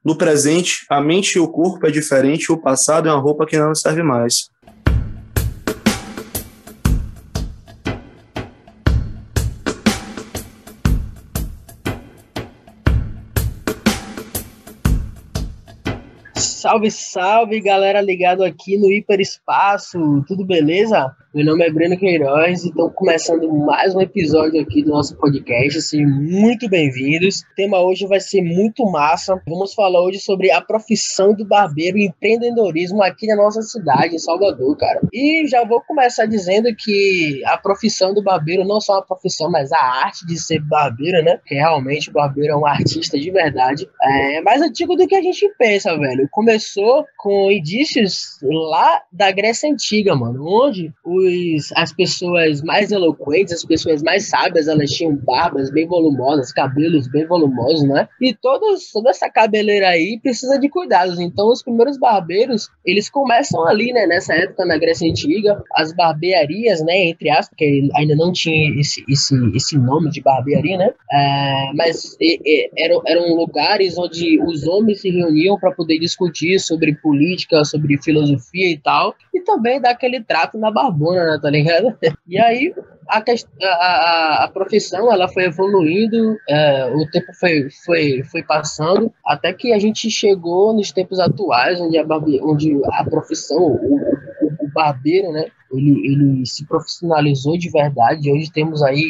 No presente, a mente e o corpo é diferente, o passado é uma roupa que não serve mais. Salve, salve, galera ligado aqui no Hiperespaço, tudo beleza? Meu nome é Breno Queiroz e estou começando mais um episódio aqui do nosso podcast, sejam muito bem-vindos. O tema hoje vai ser muito massa, vamos falar hoje sobre a profissão do barbeiro e empreendedorismo aqui na nossa cidade, em Salvador, cara. E já vou começar dizendo que a profissão do barbeiro não só a profissão, mas a arte de ser barbeiro, né? Porque realmente o barbeiro é um artista de verdade, é mais antigo do que a gente pensa, velho. Começou com indícios lá da Grécia Antiga, mano, onde as pessoas mais eloquentes, as pessoas mais sábias, elas tinham barbas bem volumosas, cabelos bem volumosos, né? E toda essa cabeleira aí precisa de cuidados. Então, os primeiros barbeiros, eles começam ali, né? Nessa época, na Grécia Antiga, as barbearias, né? Entre aspas, porque ainda não tinha esse nome de barbearia, né? Mas eram lugares onde os homens se reuniam para poder discutir sobre política, sobre filosofia e tal, e também dar aquele trato na barbona, né, tá ligado? E aí a profissão ela foi evoluindo, o tempo foi passando, até que a gente chegou nos tempos atuais, onde a profissão, o barbeiro, né, ele se profissionalizou de verdade. Hoje temos aí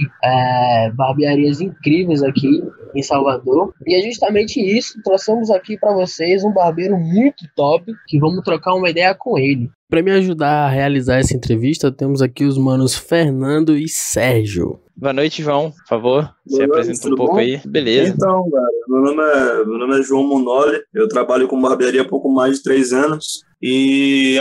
barbearias incríveis aqui em Salvador, e é justamente isso, trouxemos aqui para vocês um barbeiro muito top, que vamos trocar uma ideia com ele. Para me ajudar a realizar essa entrevista, temos aqui os manos Fernando e Sérgio. Boa noite, João, por favor, se apresenta um pouco aí. Beleza. Então, cara, meu nome é João Monoli, eu trabalho com barbearia há pouco mais de 3 anos, e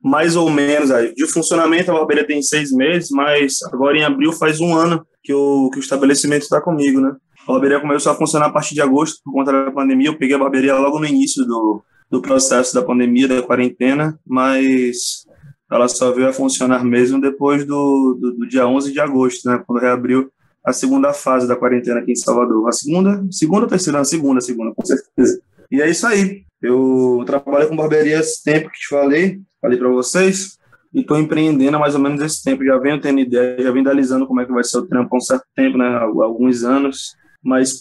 mais ou menos, de funcionamento a barbearia tem 6 meses, mas agora em abril faz 1 ano que o estabelecimento está comigo, né? A barbearia começou a funcionar a partir de agosto, por conta da pandemia. Eu peguei a barbearia logo no início do processo da pandemia, da quarentena, mas ela só veio a funcionar mesmo depois do dia 11 de agosto, né? Quando reabriu a segunda fase da quarentena aqui em Salvador. A segunda ou terceira? A segunda, com certeza. E é isso aí. Eu trabalho com barbearia esse tempo que te falei para vocês, e estou empreendendo há mais ou menos esse tempo. Já venho tendo ideia, já venho idealizando como é que vai ser o trampo há um certo tempo, né? Há alguns anos, mas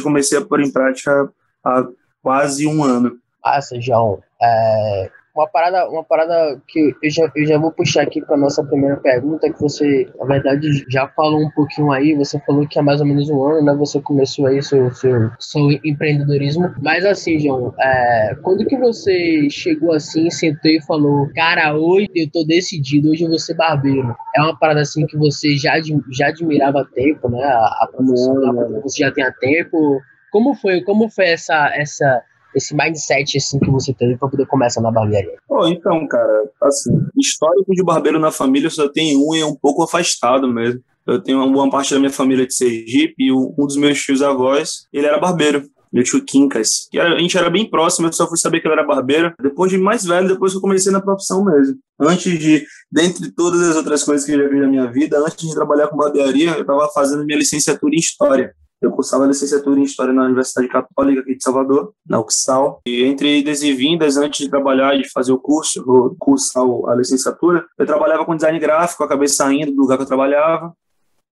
comecei a pôr em prática há quase 1 ano. João, uma parada que eu já vou puxar aqui para nossa primeira pergunta, que você, na verdade, já falou um pouquinho aí. Você falou que há mais ou menos 1 ano, né, você começou aí seu empreendedorismo. Mas assim, João, quando que você chegou assim, sentou e falou, cara, hoje eu tô decidido, hoje eu vou ser barbeiro? É uma parada assim que você já admirava há tempo, né, a profissão, você já tem há tempo? Como foi esse mindset assim que você teve para poder começar na barbearia? Então, cara, assim, histórico de barbeiro na família eu só tenho um, e é um pouco afastado mesmo. Eu tenho uma boa parte da minha família de Sergipe, e um dos meus tios-avós, ele era barbeiro, meu tio Quincas. A gente era bem próximo, eu só fui saber que ele era barbeiro depois de mais velho, depois que eu comecei na profissão mesmo. Dentre todas as outras coisas que eu já vi na minha vida, antes de trabalhar com barbearia, eu estava fazendo minha licenciatura em História. Eu cursava licenciatura em História na Universidade Católica aqui de Salvador, na UXSAL. E entre idas e vindas, antes de trabalhar e de fazer cursar a licenciatura, eu trabalhava com design gráfico, acabei saindo do lugar que eu trabalhava,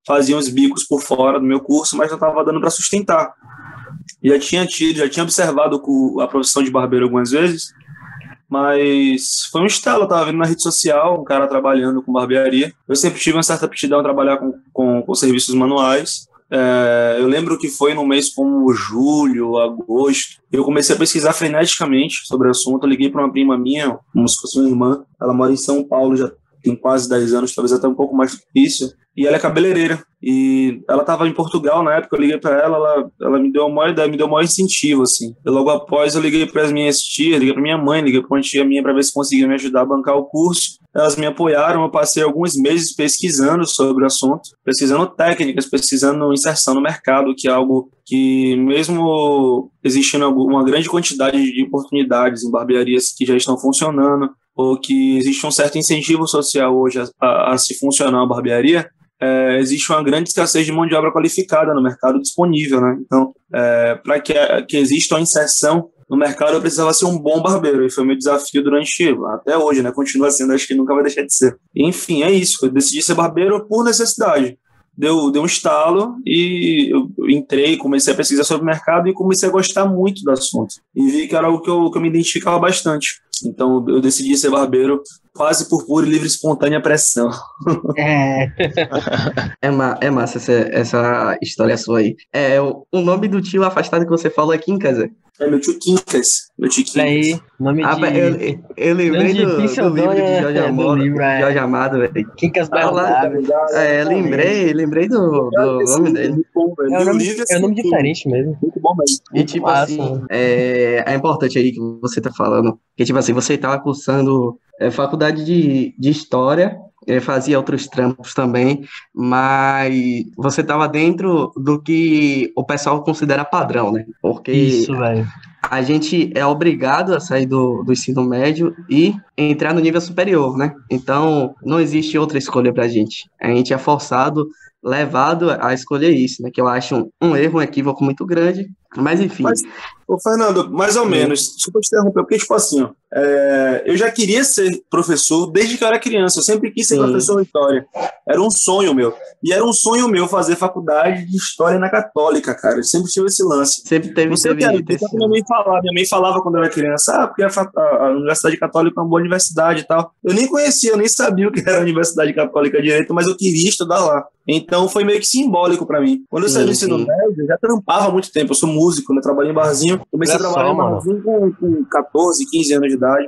fazia uns bicos por fora do meu curso, mas não estava dando para sustentar. Já tinha observado a profissão de barbeiro algumas vezes, mas foi um estalo. Eu estava vendo na rede social um cara trabalhando com barbearia. Eu sempre tive uma certa aptidão a trabalhar com serviços manuais. Eu lembro que foi no mês como julho, agosto, eu comecei a pesquisar freneticamente sobre o assunto. Eu liguei para uma prima minha, como se fosse uma irmã. Ela mora em São Paulo, já tem quase 10 anos, talvez até um pouco mais do que isso, e ela é cabeleireira, e ela estava em Portugal na época. Eu liguei para ela me deu uma maior ideia, me deu um maior incentivo, assim. E logo após eu liguei para as minhas tias, liguei para minha mãe, liguei para uma tia minha para ver se conseguia me ajudar a bancar o curso. Elas me apoiaram. Eu passei alguns meses pesquisando sobre o assunto, pesquisando técnicas, pesquisando inserção no mercado, que é algo que, mesmo existindo uma grande quantidade de oportunidades em barbearias que já estão funcionando, ou que existe um certo incentivo social hoje a se funcionar uma barbearia, existe uma grande escassez de mão de obra qualificada no mercado disponível, né? Então, para que exista uma inserção no mercado eu precisava ser um bom barbeiro, e foi meu desafio durante, até hoje, né? Continua sendo, acho que nunca vai deixar de ser. Enfim, é isso, eu decidi ser barbeiro por necessidade. Deu um estalo e eu entrei, comecei a pesquisar sobre o mercado e comecei a gostar muito do assunto. E vi que era algo que eu me identificava bastante. Então eu decidi ser barbeiro quase por pura e livre e espontânea pressão. É massa essa história sua aí. O nome do tio afastado que você falou é Quincas, é? É meu tio Quincas. Aí, nome eu lembrei do livro de Jorge Amado, Jorge Amado, velho. Quincas Bernardo. Lembrei do nome dele. É um nome diferente mesmo. Muito bom mesmo. E tipo assim, é importante aí que você tá falando, que tipo assim, você tava cursando faculdade de História, fazia outros trampos também, mas você estava dentro do que o pessoal considera padrão, né? Porque isso, velho. A gente é obrigado a sair do ensino médio e entrar no nível superior, né? Então, não existe outra escolha pra gente. A gente é forçado, levado a escolher isso, né? Que eu acho um erro, um equívoco muito grande, mas enfim. Ô, Fernando, mais ou menos, desculpa te interromper, porque, tipo assim, ó, eu já queria ser professor desde que eu era criança, eu sempre quis ser professor de História, era um sonho meu, e era um sonho meu fazer faculdade de História na Católica, cara, eu sempre tive esse lance. Sempre teve minha mãe falava quando eu era criança, porque a Universidade Católica é uma boa universidade e tal, eu nem conhecia, eu nem sabia o que era a Universidade Católica direito, mas eu queria estudar lá, então foi meio que simbólico pra mim. Quando eu saí do ensino médio, eu já trampava há muito tempo, eu sou músico, né, trabalhei em barzinho. Comecei a trabalhar em barzinho com 14, 15 anos de idade.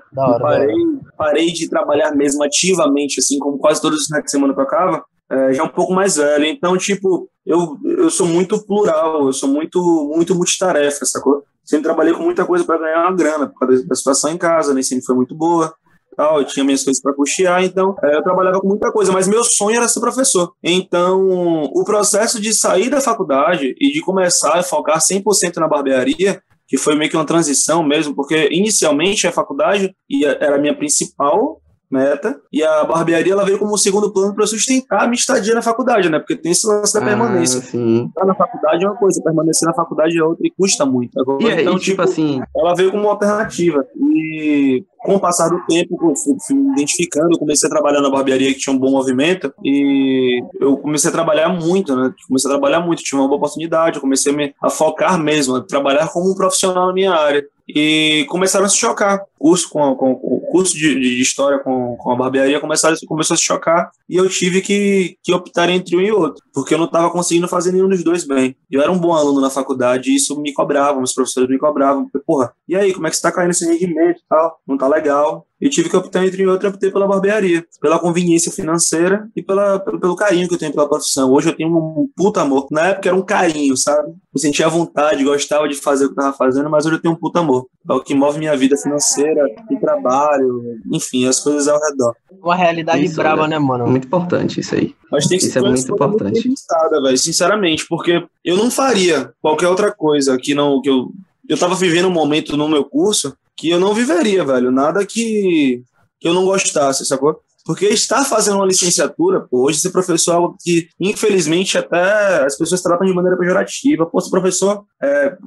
Parei de trabalhar mesmo ativamente, assim, como quase todos os finais de semana tocava, já um pouco mais velho. Então, tipo, eu sou muito plural, eu sou muito multitarefa, sacou? Sempre trabalhei com muita coisa para ganhar uma grana, por causa da situação em casa, nem sempre foi muito boa. Eu tinha minhas coisas para custear, então eu trabalhava com muita coisa, mas meu sonho era ser professor. Então, o processo de sair da faculdade e de começar a focar 100% na barbearia, que foi meio que uma transição mesmo, porque inicialmente a faculdade era a minha principal meta, e a barbearia ela veio como um segundo plano para sustentar a minha estadia na faculdade, né? Porque tem esse lance da permanência. Estar na faculdade é uma coisa, permanecer na faculdade é outra e custa muito. Agora, então, tipo assim, ela veio como uma alternativa. E com o passar do tempo, eu fui me identificando, eu comecei a trabalhar na barbearia que tinha um bom movimento, e eu comecei a trabalhar muito, né? Tive uma boa oportunidade, eu comecei a focar mesmo, a trabalhar como um profissional na minha área. E começaram a se chocar. O curso de História com a barbearia começou a se chocar, e eu tive que optar entre um e outro, porque eu não estava conseguindo fazer nenhum dos dois bem. Eu era um bom aluno na faculdade, e isso me cobrava, os professores me cobravam. Porra, e aí, como é que você tá caindo esse rendimento e tal? Não tá legal. Eu tive que optar entre um e outro, optei pela barbearia, pela conveniência financeira e pelo carinho que eu tenho pela profissão. Hoje eu tenho um puta amor. Na época era um carinho, sabe? Eu sentia vontade, gostava de fazer o que eu tava fazendo, mas hoje eu tenho um puta amor. É o que move minha vida financeira, o trabalho, enfim, as coisas ao redor. Uma realidade isso, brava, né, mano? Muito importante isso aí. Mas tem que isso é muito importante. Muito pensada, véio, sinceramente, porque eu não faria qualquer outra coisa que eu tava vivendo um momento no meu curso que eu não viveria, velho. Nada que eu não gostasse, sacou? Porque estar fazendo uma licenciatura, hoje ser professor é algo que, infelizmente, até as pessoas tratam de maneira pejorativa. Pô, ser professor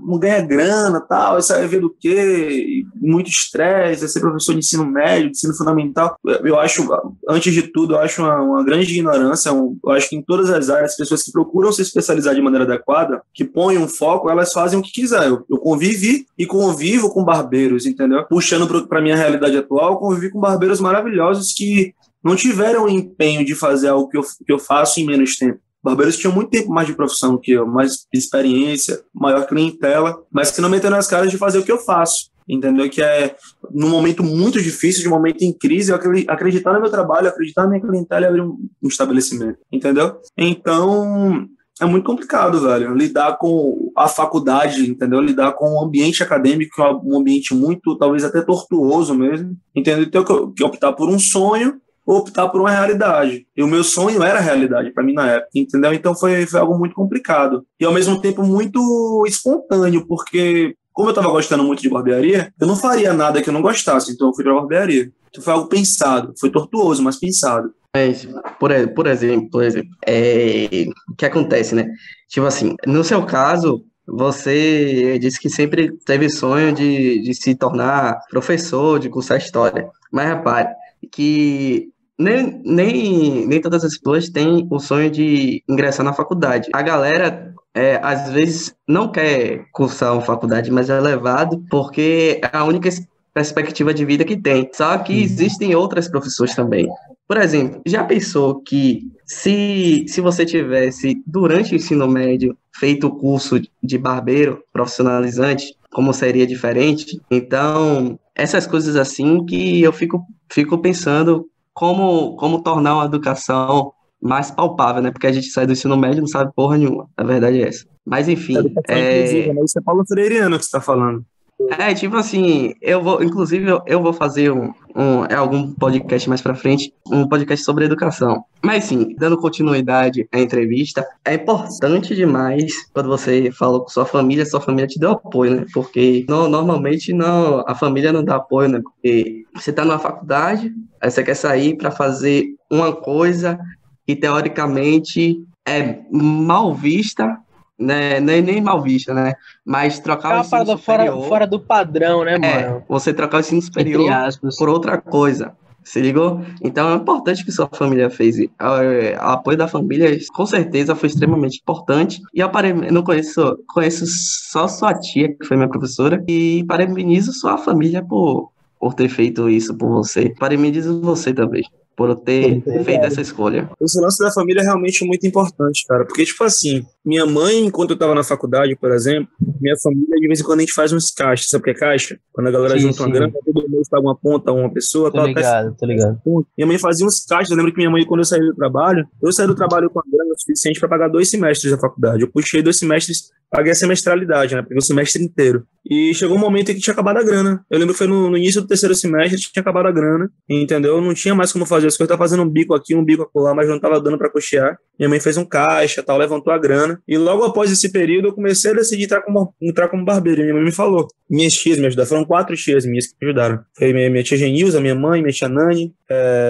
não ganha grana, tal, isso vai ver do quê? Muito estresse, ser professor de ensino médio, de ensino fundamental. Eu acho, antes de tudo, eu acho uma grande ignorância. Eu acho que em todas as áreas, as pessoas que procuram se especializar de maneira adequada, que põem um foco, elas fazem o que quiser. Eu convivi e convivo com barbeiros, entendeu? Puxando para minha realidade atual, eu convivi com barbeiros maravilhosos que não tiveram o empenho de fazer algo que eu faço em menos tempo. Barbeiros tinham muito tempo mais de profissão que eu, mais experiência, maior clientela, mas que não meteram as caras de fazer o que eu faço. Entendeu? Que é num momento muito difícil, de um momento em crise, eu acreditar no meu trabalho, acreditar na minha clientela e abrir um estabelecimento. Entendeu? Então, é muito complicado, velho, lidar com a faculdade, entendeu? Lidar com o ambiente acadêmico, que é um ambiente muito, talvez até tortuoso mesmo. Entendeu? Então, que optar por um sonho, optar por uma realidade. E o meu sonho era a realidade para mim na época, entendeu? Então foi algo muito complicado. E ao mesmo tempo muito espontâneo, porque como eu estava gostando muito de barbearia, eu não faria nada que eu não gostasse, então eu fui para a barbearia. Então foi algo pensado, foi tortuoso, mas pensado. Mas, por exemplo, o que acontece, né? Tipo assim, no seu caso, você disse que sempre teve sonho de se tornar professor, de cursar história. Mas repare que nem todas as pessoas têm o sonho de ingressar na faculdade. A galera, às vezes, não quer cursar uma faculdade, mas é levado porque é a única perspectiva de vida que tem. Só que existem outras profissões também. Por exemplo, já pensou que se você tivesse, durante o ensino médio, feito o curso de barbeiro profissionalizante, como seria diferente? Então, essas coisas assim que eu fico pensando como tornar uma educação mais palpável, né? Porque a gente sai do ensino médio e não sabe porra nenhuma. A verdade é essa. Mas, enfim. Educação inclusiva, né? Isso é Paulo Freireano que você está falando. Tipo assim, eu vou fazer algum podcast mais pra frente, um podcast sobre educação. Mas sim, dando continuidade à entrevista, é importante demais quando você fala com sua família te deu apoio, né? Porque normalmente a família não dá apoio, né? Porque você tá numa faculdade, aí você quer sair pra fazer uma coisa que teoricamente é mal vista, né, nem mal vista, né? Mas trocar o ensino parada superior... fora do padrão, né, mano? Você trocar o ensino Entre superior aspas. por outra coisa. Se ligou? Então é importante que sua família fez. O apoio da família, com certeza, foi extremamente importante. E eu não conheço só sua tia, que foi minha professora, e parabenizo sua família por ter feito isso por você. Parabenizo você também, por ter feito essa escolha. Esse lance da família é realmente muito importante, cara. Porque, tipo assim, minha mãe, enquanto eu tava na faculdade, por exemplo, minha família, de vez em quando a gente faz uns caixas. Sabe o que é caixa? Quando a galera junta uma grana, todo mês paga uma ponta a uma pessoa. Tô ligado. Minha mãe fazia uns caixas. Eu lembro que minha mãe, quando eu saí do trabalho com a grana o suficiente para pagar 2 semestres da faculdade. Eu puxei 2 semestres, paguei a semestralidade, né? Peguei o semestre inteiro. E chegou um momento em que tinha acabado a grana. Eu lembro que foi no início do 3º semestre, tinha acabado a grana, entendeu? Não tinha mais como fazer as coisas. Eu tava fazendo um bico aqui, um bico acolá, mas não tava dando para custear. Minha mãe fez um caixa, tal, levantou a grana. E logo após esse período, eu comecei a decidir entrar como barbeiro. E minha mãe me falou. Minhas tias me ajudaram. Foram 4 tias minhas que me ajudaram. Foi minha tia Genilza, minha mãe, minha tia Nani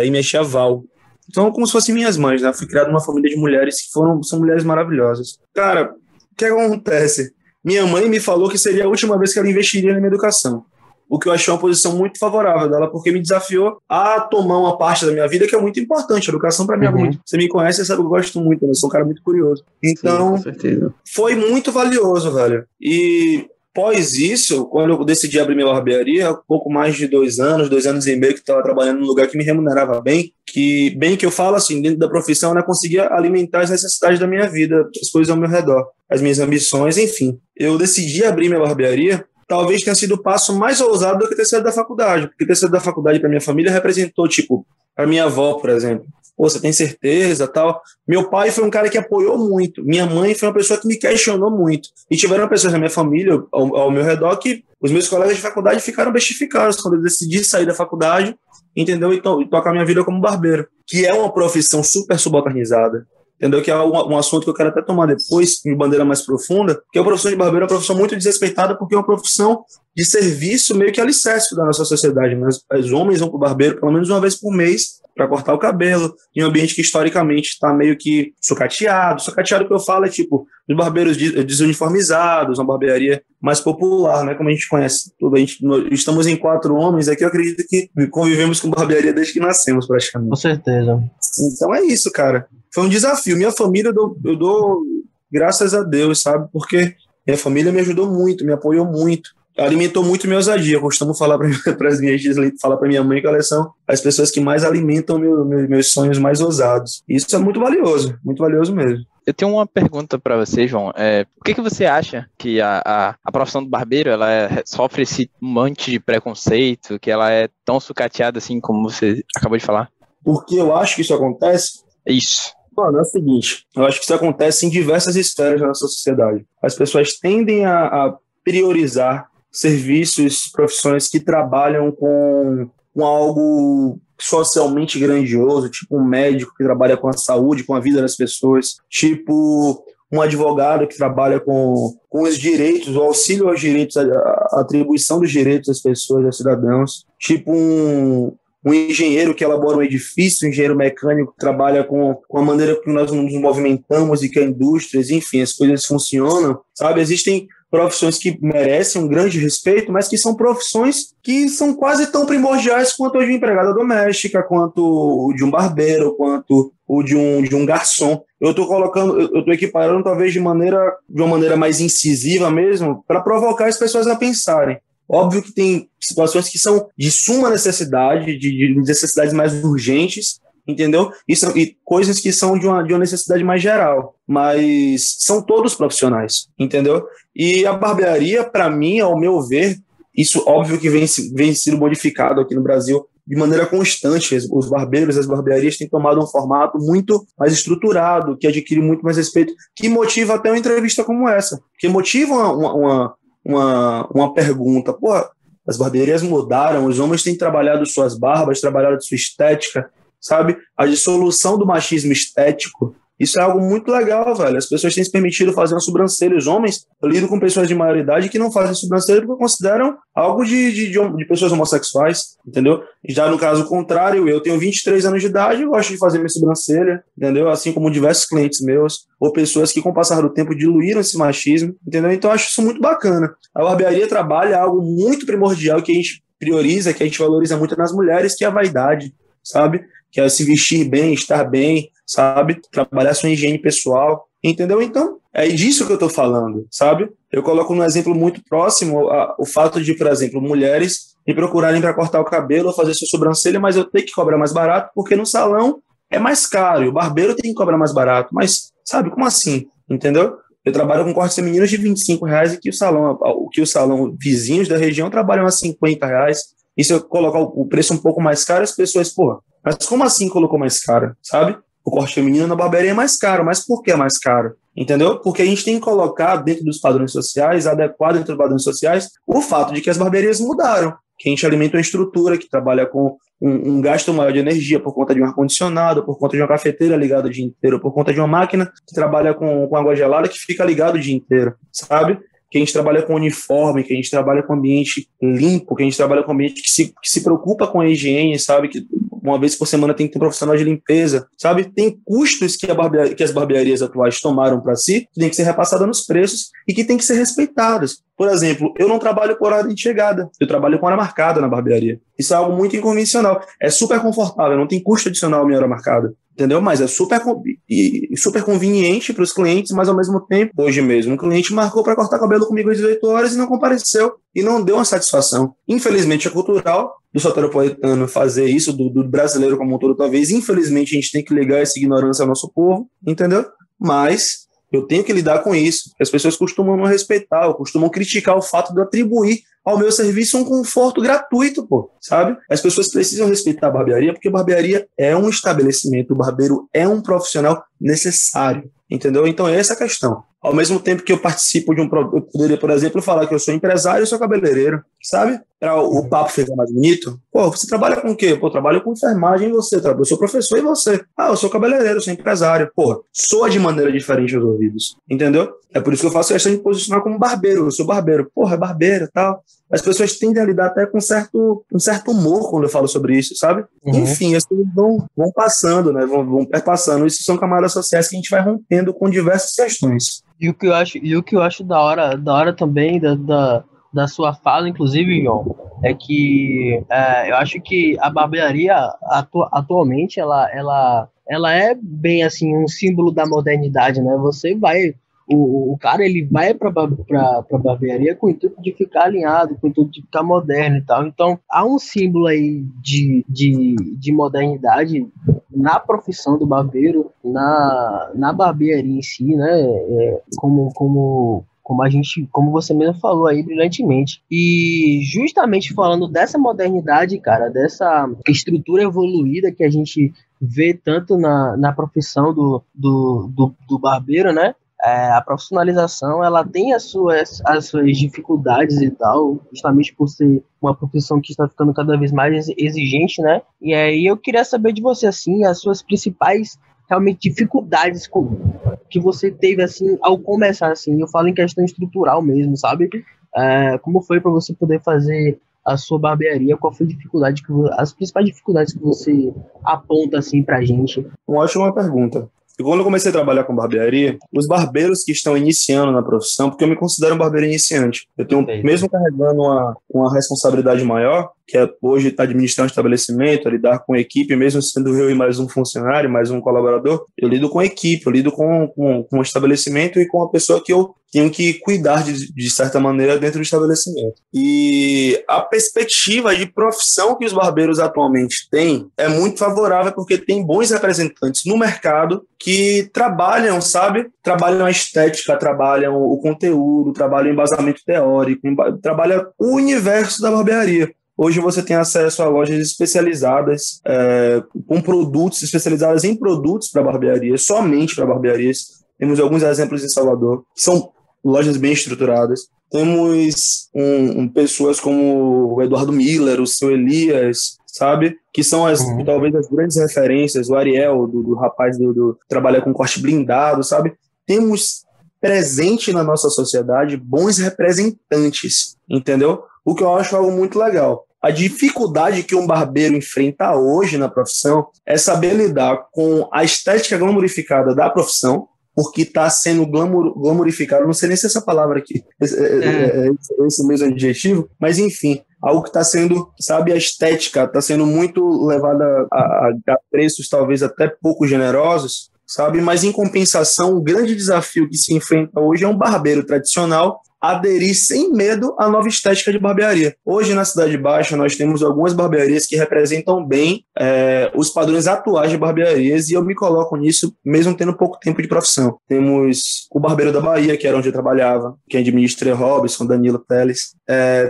e minha tia Val. Então, como se fossem minhas mães, né? Eu fui criado numa família de mulheres que são mulheres maravilhosas. Cara, o que acontece? Minha mãe me falou que seria a última vez que ela investiria na minha educação. O que eu achei uma posição muito favorável dela, porque me desafiou a tomar uma parte da minha vida que é muito importante. A educação para mim é muito. Você me conhece, você sabe que eu gosto muito, né? Eu sou um cara muito curioso. Então, sim, com certeza. Foi muito valioso, velho. E após isso, quando eu decidi abrir minha barbearia, há pouco mais de 2 anos, 2 anos e meio que estava trabalhando num lugar que me remunerava bem, que eu falo assim, dentro da profissão, eu não conseguia alimentar as necessidades da minha vida, as coisas ao meu redor, as minhas ambições, enfim. Eu decidi abrir minha barbearia, talvez tenha sido o passo mais ousado do que ter saído da faculdade, porque ter saído da faculdade para minha família representou, tipo, a minha avó, por exemplo. Pô, você tem certeza, tal? Meu pai foi um cara que apoiou muito. Minha mãe foi uma pessoa que me questionou muito. E tiveram pessoas na minha família, ao meu redor, que os meus colegas de faculdade ficaram bestificados quando eu decidi sair da faculdade, entendeu? E tocar minha vida como barbeiro, que é uma profissão super subalternizada. Entendeu? Que é um assunto que eu quero até tomar depois, de bandeira mais profunda, que a profissão de barbeiro é uma profissão muito desrespeitada, porque é uma profissão de serviço meio que alicerce da nossa sociedade. Mas os homens vão para o barbeiro pelo menos uma vez por mês para cortar o cabelo, em um ambiente que historicamente está meio que sucateado. Sucateado que eu falo é tipo os barbeiros desuniformizados, uma barbearia mais popular, né? Como a gente conhece tudo. Estamos em 4 homens aqui, eu acredito que convivemos com barbearia desde que nascemos, praticamente. Com certeza. Então é isso, cara. Foi um desafio. Minha família, eu dou graças a Deus, sabe? Porque minha família me ajudou muito, me apoiou muito. Alimentou muito minha ousadia. Eu costumo falar para as minhas filhas, falar para minha mãe que elas são as pessoas que mais alimentam meus sonhos mais ousados. Isso é muito valioso mesmo. Eu tenho uma pergunta para você, João. Por que você acha que a profissão do barbeiro ela sofre esse monte de preconceito, que ela é tão sucateada assim como você acabou de falar? Porque eu acho que isso acontece? Isso. Mano, é o seguinte, eu acho que isso acontece em diversas esferas da nossa sociedade. As pessoas tendem a priorizar serviços, profissões que trabalham com algo socialmente grandioso, tipo um médico que trabalha com a saúde, com a vida das pessoas, tipo um advogado que trabalha com os direitos, o auxílio aos direitos, a atribuição dos direitos das pessoas, dos cidadãos, tipo um um engenheiro que elabora um edifício, um engenheiro mecânico que trabalha com a maneira que nós nos movimentamos e que a indústria, enfim, as coisas funcionam, sabe? Existem profissões que merecem um grande respeito, mas que são profissões que são quase tão primordiais quanto a de empregada doméstica, quanto o de um barbeiro, quanto o de um garçom. Eu estou equiparando talvez de uma maneira mais incisiva mesmo, para provocar as pessoas a pensarem. Óbvio que tem situações que são de suma necessidade, de necessidades mais urgentes, entendeu? E coisas que são de uma necessidade mais geral, mas são todos profissionais, entendeu? E a barbearia, para mim, ao meu ver, isso óbvio que vem sendo modificado aqui no Brasil de maneira constante. Os barbeiros, as barbearias têm tomado um formato muito mais estruturado, que adquire muito mais respeito, que motiva até uma entrevista como essa, que motiva uma pergunta. Pô, as barbearias mudaram, os homens têm trabalhado suas barbas, trabalhado sua estética, sabe? A dissolução do machismo estético, isso é algo muito legal, velho. As pessoas têm se permitido fazer uma sobrancelha. Os homens, eu lido com pessoas de maioridade que não fazem sobrancelha porque consideram algo de pessoas homossexuais, entendeu? Já no caso contrário, eu tenho 23 anos de idade e gosto de fazer minha sobrancelha, entendeu? Assim como diversos clientes meus, ou pessoas que com o passar do tempo diluíram esse machismo, entendeu? Então eu acho isso muito bacana. A barbearia trabalha algo muito primordial que a gente prioriza, que a gente valoriza muito nas mulheres, que é a vaidade, sabe? Que é se vestir bem, estar bem, sabe? Trabalhar sua higiene pessoal, entendeu? Então, é disso que eu estou falando, sabe? Eu coloco um exemplo muito próximo o fato de, por exemplo, mulheres me procurarem para cortar o cabelo ou fazer sua sobrancelha, mas eu tenho que cobrar mais barato porque no salão é mais caro, e o barbeiro tem que cobrar mais barato. Mas, sabe, como assim? Entendeu? Eu trabalho com cortes femininos de R$25 e que o salão vizinhos da região trabalham a R$50. E se eu colocar o preço um pouco mais caro, as pessoas, pô, mas como assim colocou mais caro, sabe? O corte feminino na barbearia é mais caro, mas por que é mais caro? Entendeu? Porque a gente tem que colocar dentro dos padrões sociais, adequar dentro dos padrões sociais, o fato de que as barbearias mudaram, que a gente alimenta uma estrutura que trabalha com um gasto maior de energia por conta de um ar-condicionado, por conta de uma cafeteira ligada o dia inteiro, por conta de uma máquina que trabalha com água gelada que fica ligada o dia inteiro, sabe? Que a gente trabalha com uniforme, que a gente trabalha com ambiente limpo, que a gente trabalha com ambiente que se preocupa com a higiene, sabe? Que uma vez por semana tem que ter um profissional de limpeza, sabe? Tem custos que as barbearias atuais tomaram para si, que tem que ser repassado nos preços e que tem que ser respeitados. Por exemplo, eu não trabalho por ordem de chegada, eu trabalho com hora marcada na barbearia. Isso é algo muito inconvencional. É super confortável, não tem custo adicional a minha hora marcada, entendeu? Mas é super conveniente para os clientes, mas ao mesmo tempo, hoje mesmo, um cliente marcou para cortar cabelo comigo às 18 horas e não compareceu, e não deu uma satisfação. Infelizmente é cultural do soteropolitano fazer isso, do brasileiro como um todo, talvez. Infelizmente a gente tem que ligar essa ignorância ao nosso povo, entendeu? Mas eu tenho que lidar com isso. As pessoas costumam não respeitar, ou costumam criticar o fato de atribuir ao meu serviço um conforto gratuito, pô, sabe? As pessoas precisam respeitar a barbearia, porque a barbearia é um estabelecimento, o barbeiro é um profissional necessário, entendeu? Então é essa a questão. Ao mesmo tempo que eu participo eu poderia, por exemplo, falar que eu sou empresário e sou cabeleireiro, sabe? Para o papo ficar mais bonito. Pô, você trabalha com o quê? Pô, eu trabalho com enfermagem e você? Eu sou professor e você? Ah, eu sou cabeleireiro, eu sou empresário. Pô, soa de maneira diferente aos ouvidos, entendeu? É por isso que eu faço questão de posicionar como barbeiro. Eu sou barbeiro. Porra, é barbeiro e tal. As pessoas tendem a lidar até com um certo humor quando eu falo sobre isso, sabe? Uhum. Enfim, as coisas vão passando, né? Vão perpassando. Isso são camadas sociais que a gente vai rompendo com diversas questões. E o que eu acho da hora também da sua fala, inclusive, João, é que eu acho que a barbearia atualmente ela é bem assim um símbolo da modernidade, né? Você vai o cara ele vai para barbearia com o intuito de ficar alinhado, com o intuito de ficar moderno e tal. Então há um símbolo aí de modernidade na profissão do barbeiro, na barbearia em si, né? Como você mesmo falou aí brilhantemente. E justamente falando dessa modernidade, cara, dessa estrutura evoluída que a gente vê tanto na profissão do barbeiro, né? A profissionalização, ela tem as suas dificuldades e tal, justamente por ser uma profissão que está ficando cada vez mais exigente, né? E aí eu queria saber de você, assim, as suas principais, realmente, dificuldades que você teve, assim, ao começar, assim. Eu falo em questão estrutural mesmo, sabe? Como foi para você poder fazer a sua barbearia, qual foi a dificuldade as principais dificuldades que você aponta assim pra gente? Uma ótima pergunta. E quando eu comecei a trabalhar com barbearia, os barbeiros que estão iniciando na profissão, porque eu me considero um barbeiro iniciante, eu tenho, mesmo carregando uma responsabilidade maior, que é hoje estar administrando um estabelecimento, lidar com equipe, mesmo sendo eu e mais um funcionário, mais um colaborador, eu lido com equipe, eu lido com o estabelecimento e com a pessoa que eu tenho que cuidar de certa maneira dentro do estabelecimento. E a perspectiva de profissão que os barbeiros atualmente têm é muito favorável porque tem bons representantes no mercado que trabalham, sabe? Trabalham a estética, trabalham o conteúdo, trabalham o embasamento teórico, trabalham o universo da barbearia. Hoje você tem acesso a lojas especializadas, com produtos, especializadas em produtos para barbearias, somente para barbearias. Temos alguns exemplos em Salvador, que são lojas bem estruturadas. Temos pessoas como o Eduardo Miller, o seu Elias, sabe? Que são talvez as grandes referências, o Ariel, do rapaz do trabalha com corte blindado, sabe? Temos presente na nossa sociedade bons representantes, entendeu? O que eu acho algo muito legal. A dificuldade que um barbeiro enfrenta hoje na profissão é saber lidar com a estética glamourificada da profissão, porque está sendo glamourificado, não sei nem se essa palavra aqui é esse mesmo adjetivo, mas enfim, algo que está sendo, sabe, a estética está sendo muito levada a preços talvez até pouco generosos, sabe, mas em compensação, o grande desafio que se enfrenta hoje é um barbeiro tradicional aderir sem medo à nova estética de barbearia. Hoje, na Cidade Baixa, nós temos algumas barbearias que representam bem os padrões atuais de barbearias, e eu me coloco nisso, mesmo tendo pouco tempo de profissão. Temos o Barbeiro da Bahia, que era onde eu trabalhava, quem administra é Robson, Danilo Teles.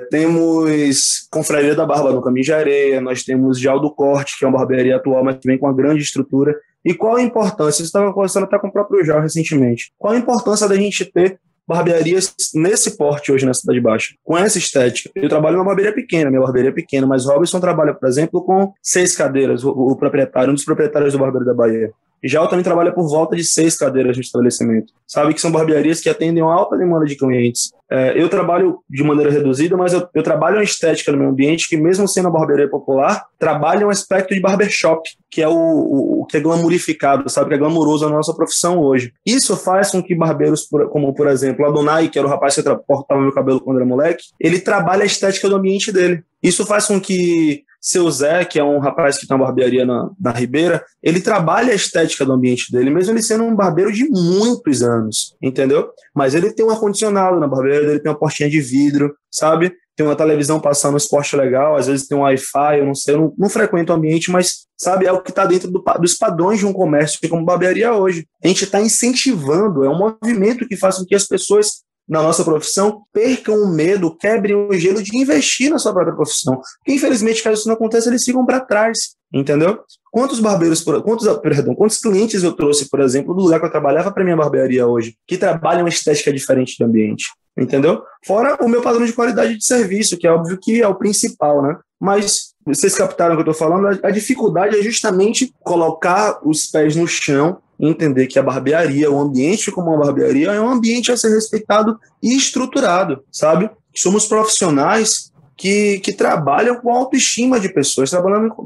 Temos Confraria da Barba no Caminho de Areia, nós temos Jal do Corte, que é uma barbearia atual, mas que vem com uma grande estrutura. E qual a importância? Você estava conversando até com o próprio Jal recentemente. Qual a importância da gente ter barbearias nesse porte hoje na Cidade Baixa, com essa estética? Eu trabalho numa barbearia pequena, minha barbearia é pequena, mas Robson trabalha, por exemplo, com 6 cadeiras, o proprietário, um dos proprietários do Barbeiro da Bahia. Já eu também trabalho por volta de 6 cadeiras no estabelecimento. Sabe que são barbearias que atendem a alta demanda de clientes. Eu trabalho de maneira reduzida, mas eu trabalho uma estética no meu ambiente que, mesmo sendo uma barbearia popular, trabalha um aspecto de barbershop, que é o que é glamourificado, sabe, que é glamouroso na nossa profissão hoje. Isso faz com que barbeiros, como por exemplo, Adonai, que era o rapaz que cortava meu cabelo quando era moleque, ele trabalha a estética do ambiente dele. Isso faz com que Seu Zé, que é um rapaz que tem uma barbearia na Ribeira, ele trabalha a estética do ambiente dele, mesmo ele sendo um barbeiro de muitos anos, entendeu? Mas ele tem um ar-condicionado na barbearia, ele tem uma portinha de vidro, sabe? Tem uma televisão passando um esporte legal, às vezes tem um Wi-Fi, eu não sei, eu não frequento o ambiente, mas, sabe, é o que está dentro dos padrões de um comércio como barbearia hoje. A gente está incentivando, é um movimento que faz com que as pessoas na nossa profissão percam o medo, quebrem o gelo de investir na sua própria profissão. Porque, infelizmente, caso isso não aconteça, eles ficam para trás, entendeu? Quantos clientes eu trouxe, por exemplo, do lugar que eu trabalhava para minha barbearia hoje, que trabalham uma estética diferente do ambiente, entendeu? Fora o meu padrão de qualidade de serviço, que é óbvio que é o principal, né? Mas vocês captaram o que eu estou falando? A dificuldade é justamente colocar os pés no chão, entender que a barbearia, o ambiente como uma barbearia, é um ambiente a ser respeitado e estruturado, sabe? Somos profissionais que trabalham com a autoestima de pessoas,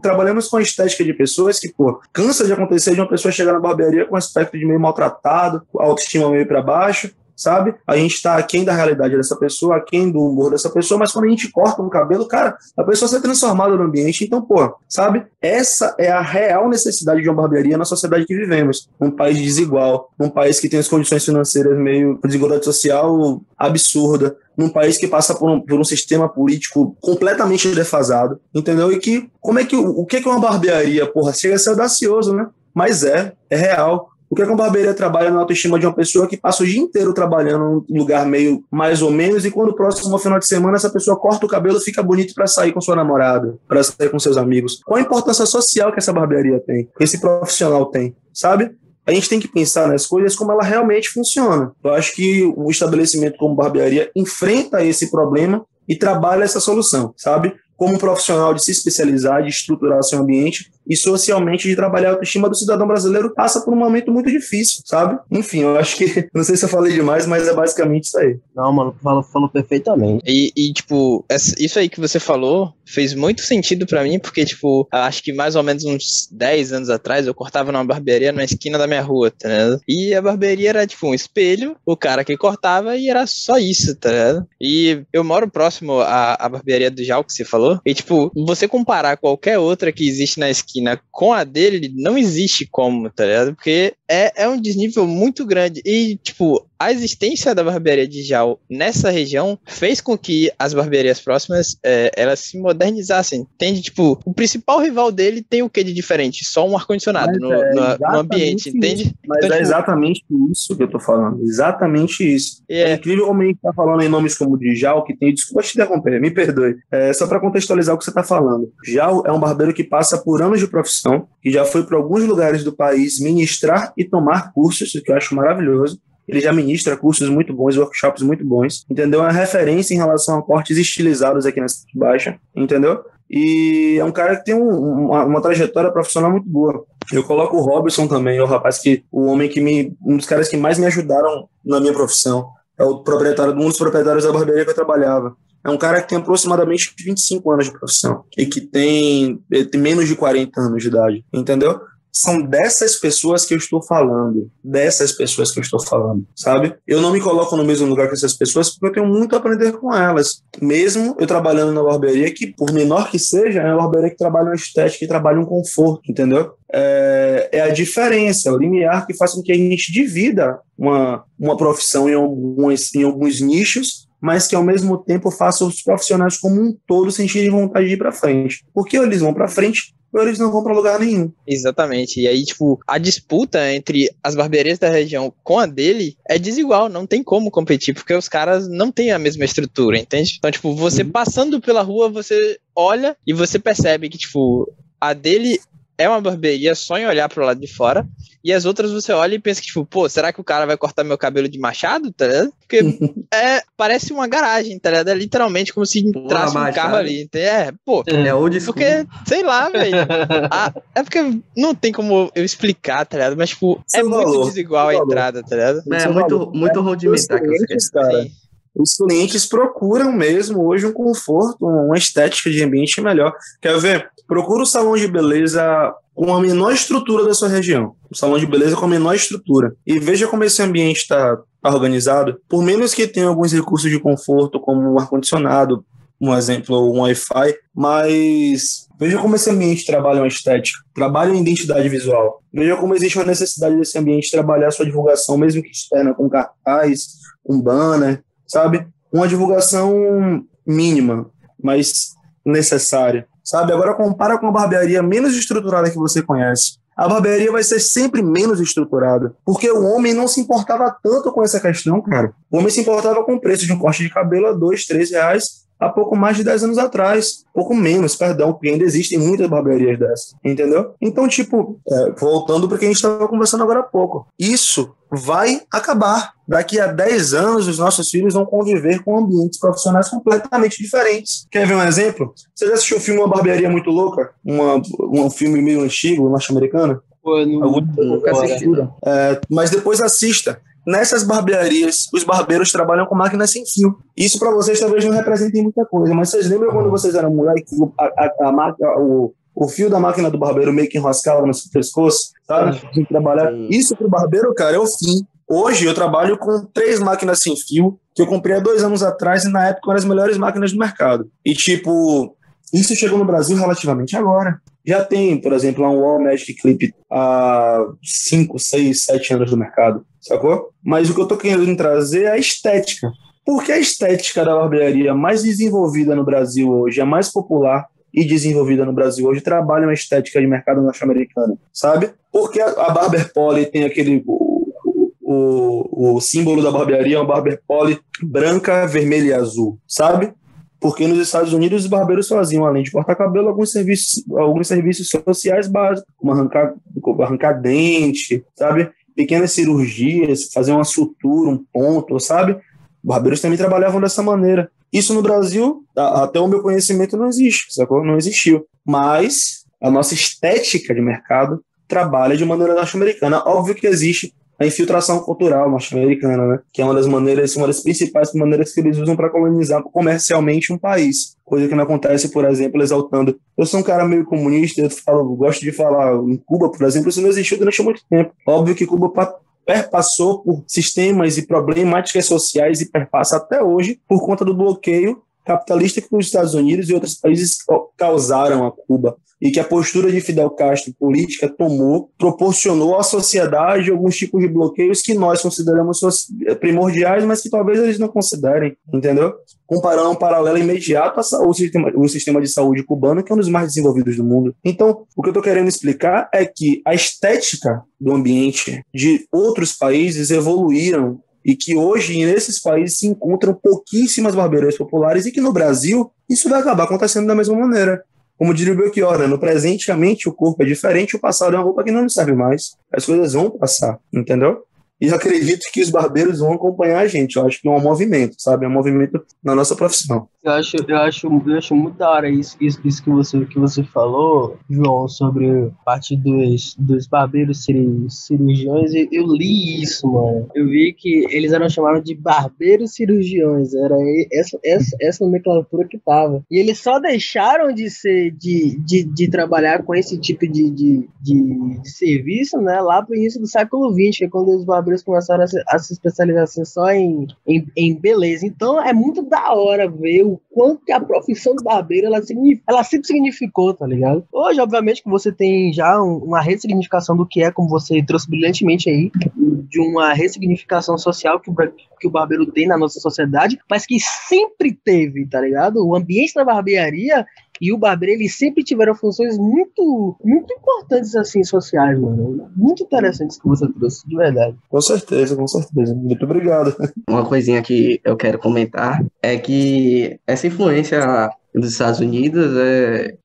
trabalhamos com a estética de pessoas que, cansa de acontecer de uma pessoa chegar na barbearia com um aspecto de meio maltratado, a autoestima meio para baixo, sabe? A gente está aquém da realidade dessa pessoa, aquém do humor dessa pessoa, mas quando a gente corta no cabelo, cara, a pessoa se transformada no ambiente. Então, sabe? Essa é a real necessidade de uma barbearia na sociedade que vivemos. Num país desigual, num país que tem as condições financeiras meio desigualdade social absurda, num país que passa por um sistema político completamente defasado, entendeu? E que, o que é uma barbearia? Chega a ser audacioso, né? Mas é real. O que é que uma barbearia trabalha na autoestima de uma pessoa que passa o dia inteiro trabalhando num lugar meio mais ou menos, e quando próximo ao final de semana essa pessoa corta o cabelo, fica bonito para sair com sua namorada, para sair com seus amigos? Qual a importância social que essa barbearia tem, que esse profissional tem, sabe? A gente tem que pensar nas coisas como ela realmente funciona. Eu acho que o estabelecimento como barbearia enfrenta esse problema e trabalha essa solução, sabe? Como um profissional de se especializar, de estruturar seu ambiente e socialmente de trabalhar a autoestima do cidadão brasileiro passa por um momento muito difícil, sabe? Enfim, eu acho que, não sei se eu falei demais, mas é basicamente isso aí. Não, mano, falou perfeitamente. E, tipo, isso aí que você falou fez muito sentido pra mim, porque, tipo, acho que mais ou menos uns 10 anos atrás eu cortava numa barbearia na esquina da minha rua, tá ligado? E a barbearia era, tipo, um espelho, o cara que cortava e era só isso, tá ligado? E eu moro próximo à barbearia do Jal, que você falou, e, tipo, você comparar qualquer outra que existe na esquina com a dele, não existe como, tá ligado? Porque é um desnível muito grande. E, tipo, a existência da barbearia de Jal nessa região fez com que as barbearias próximas elas se modernizassem. Entende? Tipo, o principal rival dele tem o que de diferente? Só um ar-condicionado no ambiente, entende? Mas então, é exatamente isso que eu tô falando. Exatamente isso. É incrível como a gente tá falando em nomes como de Jal, que tem... Desculpa te interromper, me perdoe. Só para contextualizar o que você tá falando. Jal é um barbeiro que passa por anos de profissão, que já foi para alguns lugares do país ministrar e tomar cursos, o que eu acho maravilhoso. Ele já ministra cursos muito bons, workshops muito bons, entendeu? É uma referência em relação a cortes estilizados aqui na Cidade Baixa, entendeu? E é um cara que tem uma trajetória profissional muito boa. Eu coloco o Robson também, um dos caras que mais me ajudaram na minha profissão. É um dos proprietários da barbearia que eu trabalhava. É um cara que tem aproximadamente 25 anos de profissão e que tem menos de 40 anos de idade, entendeu? São dessas pessoas que eu estou falando, sabe? Eu não me coloco no mesmo lugar que essas pessoas porque eu tenho muito a aprender com elas. Mesmo eu trabalhando na barbearia, que por menor que seja, é uma barbearia que trabalha uma estética, que trabalha um conforto, entendeu? É a diferença, é o limiar que faz com que a gente divida uma profissão em alguns nichos, mas que ao mesmo tempo faça os profissionais como um todo sentirem vontade de ir para frente. Porque eles vão para frente, ou eles não vão para lugar nenhum. Exatamente. E aí, tipo, a disputa entre as barbearias da região com a dele é desigual, não tem como competir, porque os caras não têm a mesma estrutura, entende? Então, tipo, você passando pela rua, você olha e você percebe que, tipo, a dele é uma barbearia só em olhar pro lado de fora, e as outras você olha e pensa que, tipo, pô, será que o cara vai cortar meu cabelo de machado, tá ligado? Porque parece uma garagem, tá ligado? É literalmente como se entrasse um carro ali. Porque, sei lá, velho. É porque não tem como eu explicar, tá ligado? Mas, tipo, muito desigual a entrada, tá ligado? Muito rudimentar que você quer dizer. Os clientes procuram mesmo hoje um conforto, uma estética de ambiente melhor. Quer ver? Procura o salão de beleza com a menor estrutura da sua região. O salão de beleza com a menor estrutura. E veja como esse ambiente está organizado. Por menos que tenha alguns recursos de conforto, como um ar-condicionado, um exemplo, um Wi-Fi, mas veja como esse ambiente trabalha uma estética, trabalha uma identidade visual. Veja como existe uma necessidade desse ambiente trabalhar a sua divulgação, mesmo que externa, com cartaz, com banner, sabe? Uma divulgação mínima, mas necessária, sabe? Agora compara com a barbearia menos estruturada que você conhece. A barbearia vai ser sempre menos estruturada, porque o homem não se importava tanto com essa questão, cara. O homem se importava com o preço de um corte de cabelo a R$2, R$3 há pouco mais de 10 anos atrás. Pouco menos, perdão, porque ainda existem muitas barbearias dessas, entendeu? Então, tipo, voltando para o que a gente estava conversando agora há pouco, isso vai acabar. Daqui a 10 anos, os nossos filhos vão conviver com ambientes profissionais completamente diferentes. Quer ver um exemplo? Você já assistiu o filme Uma Barbearia Muito Louca? Um filme meio antigo, norte-americano? Nunca assisti. Mas depois assista. Nessas barbearias, os barbeiros trabalham com máquinas sem fio. Isso para vocês talvez não represente muita coisa, mas vocês lembram quando vocês eram moleques, o fio da máquina do barbeiro meio que enroscava no seu pescoço, sabe? Isso pro barbeiro, cara, é o fim. Hoje eu trabalho com 3 máquinas sem fio, que eu comprei há 2 anos atrás e na época eram as melhores máquinas do mercado. E tipo, isso chegou no Brasil relativamente agora. Já tem, por exemplo, um Wall Magic Clip há 5, 6, 7 anos no mercado, sacou? Mas o que eu tô querendo trazer é a estética. Porque a estética da barbearia mais desenvolvida no Brasil hoje, a mais popular e desenvolvida no Brasil hoje, trabalha uma estética de mercado norte-americano, sabe? Porque a Barber Pole tem aquele... O símbolo da barbearia é uma Barber Pole branca, vermelha e azul, sabe? Porque nos Estados Unidos os barbeiros faziam, além de cortar cabelo, alguns serviços sociais básicos, como arrancar dente, sabe? Pequenas cirurgias, fazer uma sutura, um ponto, sabe? Barbeiros também trabalhavam dessa maneira. Isso no Brasil, até o meu conhecimento, não existe, sacou? Não existiu. Mas a nossa estética de mercado trabalha de maneira norte-americana. Óbvio que existe a infiltração cultural norte-americana, né? Que é uma das principais maneiras que eles usam para colonizar comercialmente um país. Coisa que não acontece, por exemplo, exaltando. Eu sou um cara meio comunista, gosto de falar, em Cuba, por exemplo, isso não existiu durante muito tempo. Óbvio que Cuba perpassou por sistemas e problemáticas sociais e perpassa até hoje por conta do bloqueio capitalista que os Estados Unidos e outros países causaram a Cuba, e que a postura de Fidel Castro política proporcionou à sociedade alguns tipos de bloqueios que nós consideramos primordiais, mas que talvez eles não considerem, entendeu? Comparando um paralelo imediato ao sistema de saúde cubano, que é um dos mais desenvolvidos do mundo. Então, o que eu estou querendo explicar é que a estética do ambiente de outros países evoluíram e que hoje, nesses países, se encontram pouquíssimas barbearias populares e que no Brasil isso vai acabar acontecendo da mesma maneira. Como diria o Belchior, né? No presente a mente, o corpo é diferente, o passado é uma roupa que não nos serve mais. As coisas vão passar, entendeu? E eu acredito que os barbeiros vão acompanhar a gente. Eu acho que é um movimento, sabe? É um movimento na nossa profissão. Eu acho muito da hora isso que você falou, João, sobre a parte dos barbeiros cirurgiões. Eu li isso, mano. Eu vi que eles eram chamados de barbeiros cirurgiões. Era essa nomenclatura que tava. E eles só deixaram de trabalhar com esse tipo de serviço, né, lá pro início do século XX, que é quando os barbeiros começaram a se especializar assim, só em beleza. Então é muito da hora ver o quanto que a profissão do barbeiro ela sempre significou, tá ligado? Hoje, obviamente, que você tem já uma ressignificação do que é, como você trouxe brilhantemente aí, de uma ressignificação social que o barbeiro tem na nossa sociedade, mas que sempre teve, tá ligado? O ambiente da barbearia e o barbeiro, eles sempre tiveram funções muito, muito importantes, assim, sociais, mano. Muito interessantes que você trouxe, de verdade. Com certeza. Muito obrigado. Uma coisinha que eu quero comentar é que essa influência dos Estados Unidos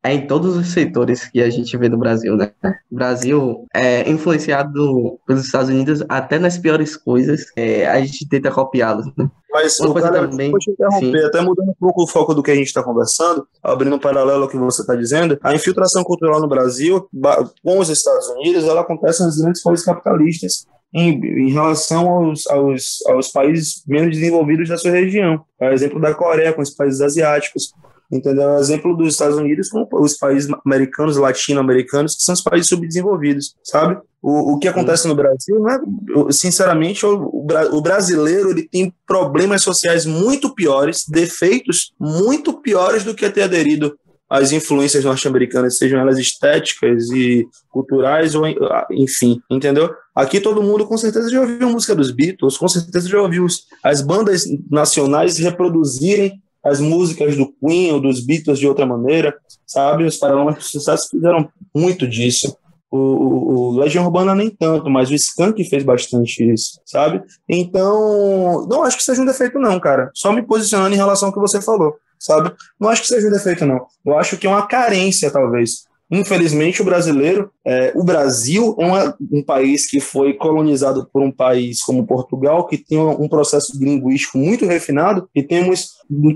é em todos os setores que a gente vê no Brasil, né? O Brasil é influenciado pelos Estados Unidos até nas piores coisas. A gente tenta copiá-los, né? Mas o cara, também, vou te interromper, sim. Até mudando um pouco o foco do que a gente está conversando, abrindo um paralelo ao que você está dizendo, a infiltração cultural no Brasil, com os Estados Unidos, ela acontece nas grandes países capitalistas em relação aos países menos desenvolvidos da sua região. Por exemplo da Coreia com os países asiáticos. Entendeu? O exemplo dos Estados Unidos com os países americanos, latino-americanos, que são os países subdesenvolvidos, sabe? O que acontece no Brasil, né? Sinceramente, o brasileiro ele tem problemas sociais muito piores, defeitos muito piores do que ter aderido às influências norte-americanas, sejam elas estéticas e culturais, ou enfim, entendeu? Aqui todo mundo com certeza já ouviu música dos Beatles, com certeza já ouviu as bandas nacionais reproduzirem as músicas do Queen ou dos Beatles de outra maneira, sabe? Os Paralamas do Sucesso fizeram muito disso. O Legião Urbana nem tanto, mas o Skank fez bastante isso, sabe? Então, não acho que seja um defeito não, cara. Só me posicionando em relação ao que você falou, sabe? Não acho que seja um defeito não. Eu acho que é uma carência, talvez. Infelizmente, o Brasil é um país que foi colonizado por um país como Portugal, que tem um processo linguístico muito refinado, e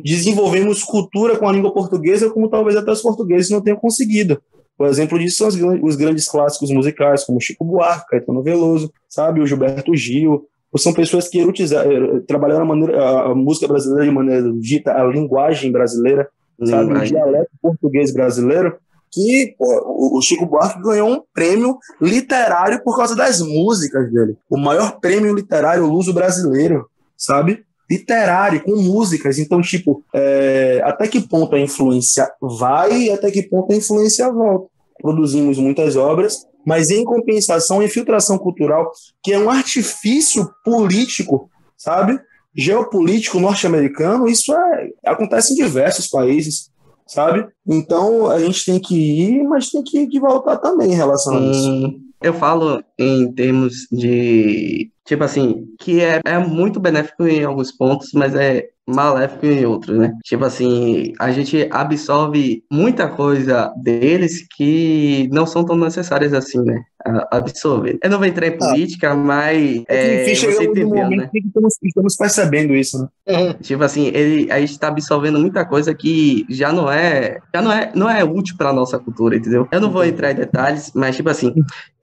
desenvolvemos cultura com a língua portuguesa, como talvez até os portugueses não tenham conseguido. Por exemplo disso são os grandes clássicos musicais, como Chico Buarque, Caetano Veloso, sabe? O Gilberto Gil. São pessoas que trabalharam a música brasileira de maneira dita, a linguagem brasileira, sabe? O dialeto português brasileiro, que o Chico Buarque ganhou um prêmio literário por causa das músicas dele. O maior prêmio literário luso-brasileiro, sabe? Literário, com músicas. Então, até que ponto a influência vai e até que ponto a influência volta. Produzimos muitas obras, mas em compensação, a infiltração cultural, que é um artifício político, sabe? Geopolítico norte-americano, isso acontece em diversos países, sabe? Então, a gente tem que ir, mas tem que voltar também em relação a isso. Eu falo em termos de, tipo assim, que é muito benéfico em alguns pontos, mas maléfico em outros, né? Tipo assim, a gente absorve muita coisa deles que não são tão necessárias assim, né? Absorver. Eu não vou entrar em Ah, política, mas enfim, você chegamos num entendeu, momento né? que estamos percebendo isso, né? Tipo assim, a gente tá absorvendo muita coisa que não é útil para nossa cultura, entendeu? Eu não vou entrar em detalhes, mas tipo assim,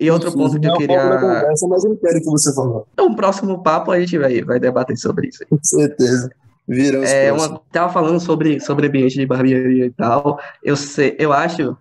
e outro ponto que Não eu é o foco da queria, conversa, mas eu entendo o que você falou. no próximo papo a gente vai debater sobre isso. Com certeza. Virão os próximos. Tava falando sobre ambiente de barbearia e tal. Eu acho,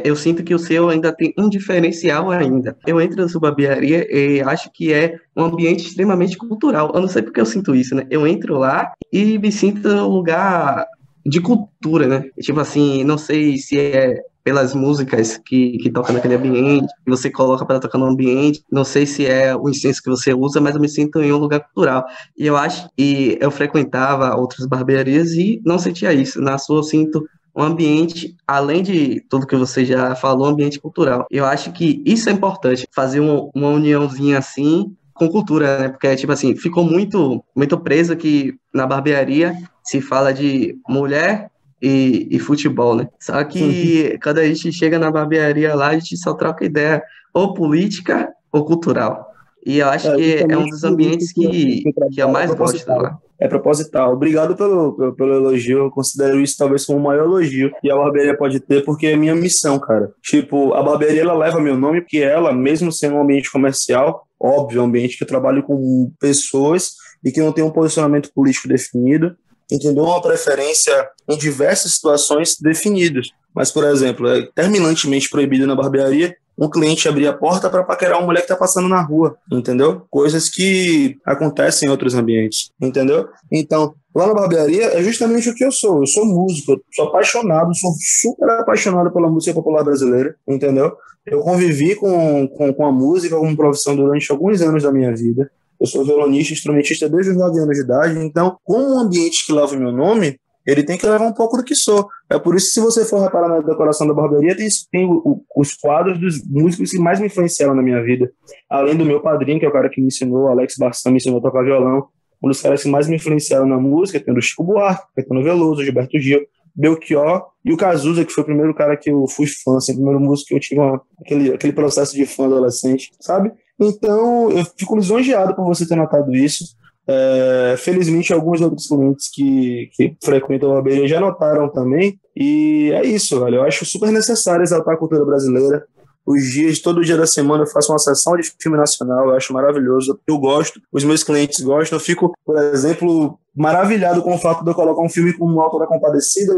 eu sinto que o seu ainda tem um diferencial ainda. Eu entro na sua barbearia e acho que é um ambiente extremamente cultural. Eu não sei porque eu sinto isso, né? Eu entro lá e me sinto num lugar de cultura, né? Tipo assim, não sei se é pelas músicas que tocam naquele ambiente, que você coloca para tocar no ambiente, não sei se é o incenso que você usa, mas eu me sinto em um lugar cultural. E eu acho que eu frequentava outras barbearias e não sentia isso. Na sua eu sinto um ambiente, além de tudo que você já falou, um ambiente cultural. Eu acho que isso é importante, fazer uma uniãozinha assim com cultura, né? Porque, tipo assim, ficou muito preso que na barbearia se fala de mulher e futebol, né? Só que quando a gente chega na barbearia lá, a gente só troca ideia ou política ou cultural. E eu acho que é um Justamente dos por isso ambientes que o que eu trabalho é mais gosto proposital. lá. É proposital. Obrigado pelo elogio. Eu considero isso talvez como o maior elogio que a barbearia pode ter, porque é minha missão, cara. Tipo, a barbearia ela leva meu nome, porque ela, mesmo sendo um ambiente comercial, óbvio, é um ambiente que eu trabalho com pessoas e que não tem um posicionamento político definido, entendeu? Uma preferência em diversas situações definidas. Mas, por exemplo, é terminantemente proibido na barbearia um cliente abrir a porta para paquerar uma mulher que está passando na rua, entendeu? Coisas que acontecem em outros ambientes, entendeu? Então, lá na barbearia é justamente o que eu sou. Eu sou músico, eu sou apaixonado, sou super apaixonado pela música popular brasileira, entendeu? Eu convivi com a música como profissão durante alguns anos da minha vida. Eu sou violonista, instrumentista desde os 9 anos de idade, então, como um ambiente que leva o meu nome, ele tem que levar um pouco do que sou. É por isso que, se você for reparar na decoração da barbearia, tem os quadros dos músicos que mais me influenciaram na minha vida. Além do meu padrinho, que é o cara que me ensinou, Alex Barçam, me ensinou a tocar violão. Um dos caras que mais me influenciaram na música, tendo o Chico Buarque, Caetano Veloso, Gilberto Gil, Belchior e o Cazuza, que foi o primeiro cara que eu fui fã, assim, o primeiro músico que eu tive aquele processo de fã adolescente, sabe? Então, eu fico lisonjeado por você ter notado isso. Felizmente, alguns outros clientes que frequentam a barbearia já notaram também. E é isso, velho. Eu acho super necessário exaltar a cultura brasileira. Todo dia da semana eu faço uma sessão de filme nacional, eu acho maravilhoso. Eu gosto, os meus clientes gostam. Eu fico, por exemplo, maravilhado com o fato de eu colocar um filme como O Auto da Compadecida.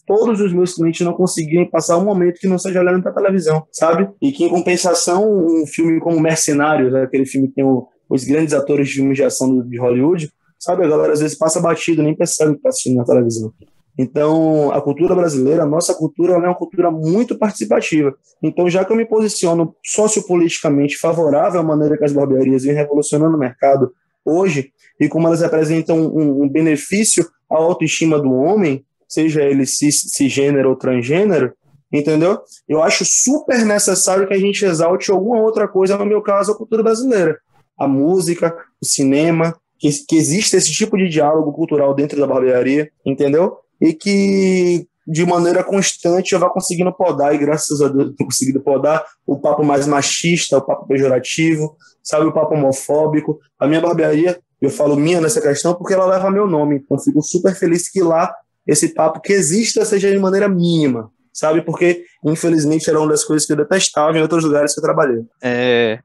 Todos os meus clientes não conseguirem passar um momento que não seja olhando para a televisão, sabe? E que, em compensação, um filme como Mercenários, né, aquele filme que tem os grandes atores de filmes de ação de Hollywood, sabe? A galera às vezes passa batido, nem percebe que está assistindo na televisão. Então, a cultura brasileira, a nossa cultura, ela é uma cultura muito participativa. Então, já que eu me posiciono sociopoliticamente favorável à maneira que as barbearias vêm revolucionando o mercado hoje, e como elas representam um benefício à autoestima do homem, seja ele cisgênero ou transgênero, entendeu? Eu acho super necessário que a gente exalte alguma outra coisa, no meu caso, a cultura brasileira. A música, o cinema, que existe esse tipo de diálogo cultural dentro da barbearia, entendeu? E que, de maneira constante, eu vá conseguindo podar, e graças a Deus eu tenho conseguido podar o papo mais machista, o papo pejorativo, sabe, o papo homofóbico. A minha barbearia, eu falo minha nessa questão porque ela leva meu nome, então fico super feliz que lá esse papo que exista seja de maneira mínima, sabe, porque infelizmente era uma das coisas que eu detestava em outros lugares que eu trabalhei.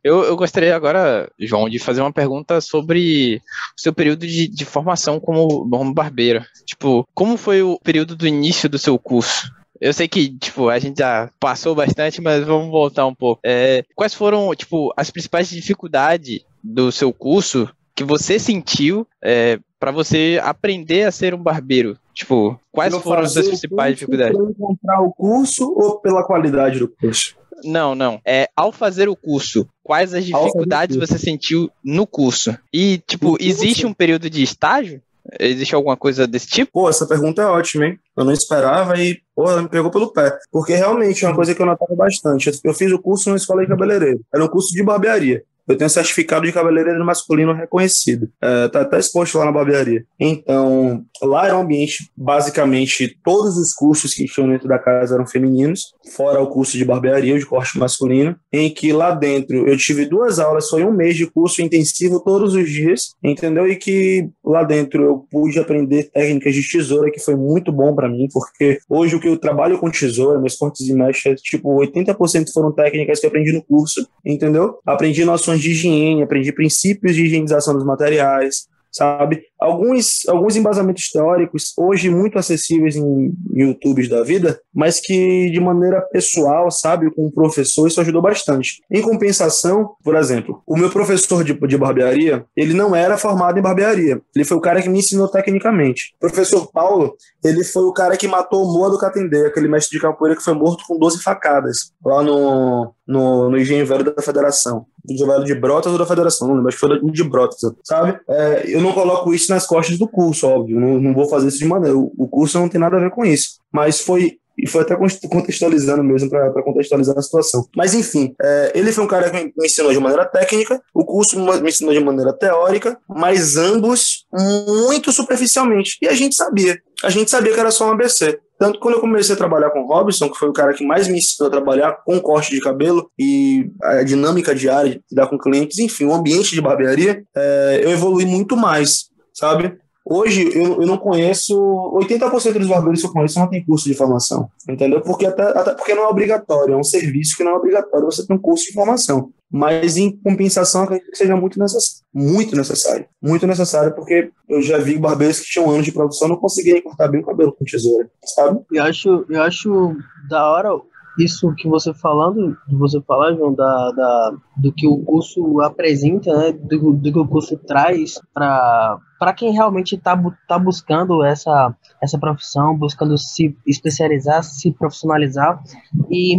Eu gostaria agora, João, de fazer uma pergunta sobre o seu período de formação como barbeiro. Tipo, como foi o período do início do seu curso? Eu sei que, tipo, a gente já passou bastante, mas vamos voltar um pouco. Quais foram, tipo, as principais dificuldades do seu curso que você sentiu para você aprender a ser um barbeiro? Tipo, quais foram as principais dificuldades? Para encontrar o curso ou pela qualidade do curso? Não. Ao fazer o curso, quais as dificuldades você sentiu no curso? E, tipo, existe um período de estágio? Existe alguma coisa desse tipo? Pô, essa pergunta é ótima, hein? Eu não esperava e, ela me pegou pelo pé. Porque realmente é uma coisa que eu notava bastante. Eu fiz o curso numa escola de cabeleireiro. Era um curso de barbearia. eu tenho certificado de cabeleireiro masculino reconhecido. Tá até exposto lá na barbearia. Então, lá era um ambiente, basicamente, todos os cursos que tinham dentro da casa eram femininos, fora o curso de barbearia, de corte masculino, em que lá dentro eu tive 2 aulas, foi 1 mês de curso intensivo todos os dias, entendeu? E que lá dentro eu pude aprender técnicas de tesoura, que foi muito bom para mim, porque hoje o que eu trabalho com tesoura, meus cortes e mechas, tipo, 80% foram técnicas que eu aprendi no curso, entendeu? Aprendi noções de higiene, aprendi princípios de higienização dos materiais, sabe? Alguns embasamentos teóricos, hoje muito acessíveis em YouTubes da vida, mas que de maneira pessoal, sabe, com o professor, isso ajudou bastante. Em compensação, por exemplo, o meu professor de barbearia, ele não era formado em barbearia, ele foi o cara que me ensinou tecnicamente. O professor Paulo, ele foi o cara que matou o Moa do Catendê, aquele mestre de capoeira que foi morto com 12 facadas, lá no Engenho Velho da Federação. Engenho Velho de Brotas ou da Federação, não lembro, acho que foi de Brotas, sabe? Eu não coloco isso nas costas do curso, óbvio, não vou fazer isso de maneira, o curso não tem nada a ver com isso, mas foi até contextualizando mesmo, para contextualizar a situação. Mas enfim, ele foi um cara que me ensinou de maneira técnica, o curso me ensinou de maneira teórica, mas ambos muito superficialmente, e a gente sabia que era só um ABC. Tanto que quando eu comecei a trabalhar com o Robson, que foi o cara que mais me ensinou a trabalhar com corte de cabelo e a dinâmica diária de lidar com clientes, enfim, o ambiente de barbearia, eu evolui muito mais, sabe? Hoje, eu não conheço... 80% dos barbeiros que eu conheço não tem curso de formação, entendeu? Porque até porque não é obrigatório, é um serviço que não é obrigatório você ter um curso de formação. Mas, em compensação, acredito que seja muito necessário, porque eu já vi barbeiros que tinham anos de produção e não conseguiam cortar bem o cabelo com tesoura, sabe? Eu acho da hora isso que você falando, João, do que o curso apresenta, né, do que o curso traz para quem realmente está buscando essa profissão, buscando se especializar, se profissionalizar. E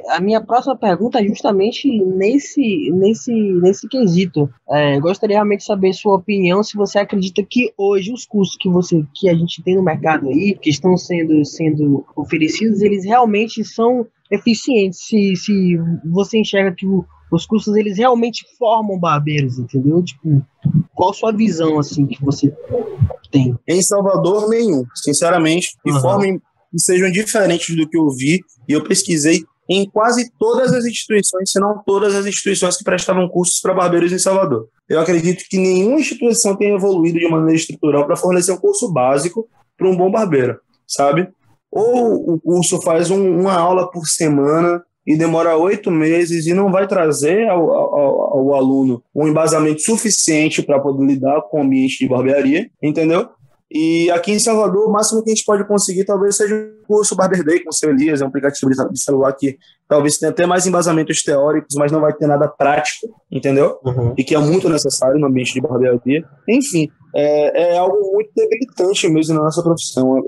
a minha próxima pergunta é justamente nesse quesito. Gostaria realmente de saber sua opinião, se você acredita que hoje os cursos que a gente tem no mercado aí, que estão sendo oferecidos, eles realmente são eficientes, se você enxerga que os cursos eles realmente formam barbeiros, entendeu? Tipo, qual a sua visão, assim, que você tem? Em Salvador, nenhum, sinceramente, de forma que sejam diferentes do que eu vi, e eu pesquisei em quase todas as instituições, se não todas as instituições que prestavam cursos para barbeiros em Salvador. Eu acredito que nenhuma instituição tenha evoluído de maneira estrutural para fornecer um curso básico para um bom barbeiro, sabe? Ou o curso faz uma aula por semana e demora 8 meses e não vai trazer ao aluno um embasamento suficiente para poder lidar com o ambiente de barbearia, entendeu? E aqui em Salvador, o máximo que a gente pode conseguir talvez seja o curso Barber Day com o seu Elias, é um aplicativo de celular que talvez tenha até mais embasamentos teóricos, mas não vai ter nada prático, entendeu? E que é muito necessário no ambiente de barbearia. Enfim, é algo muito debilitante mesmo na nossa profissão.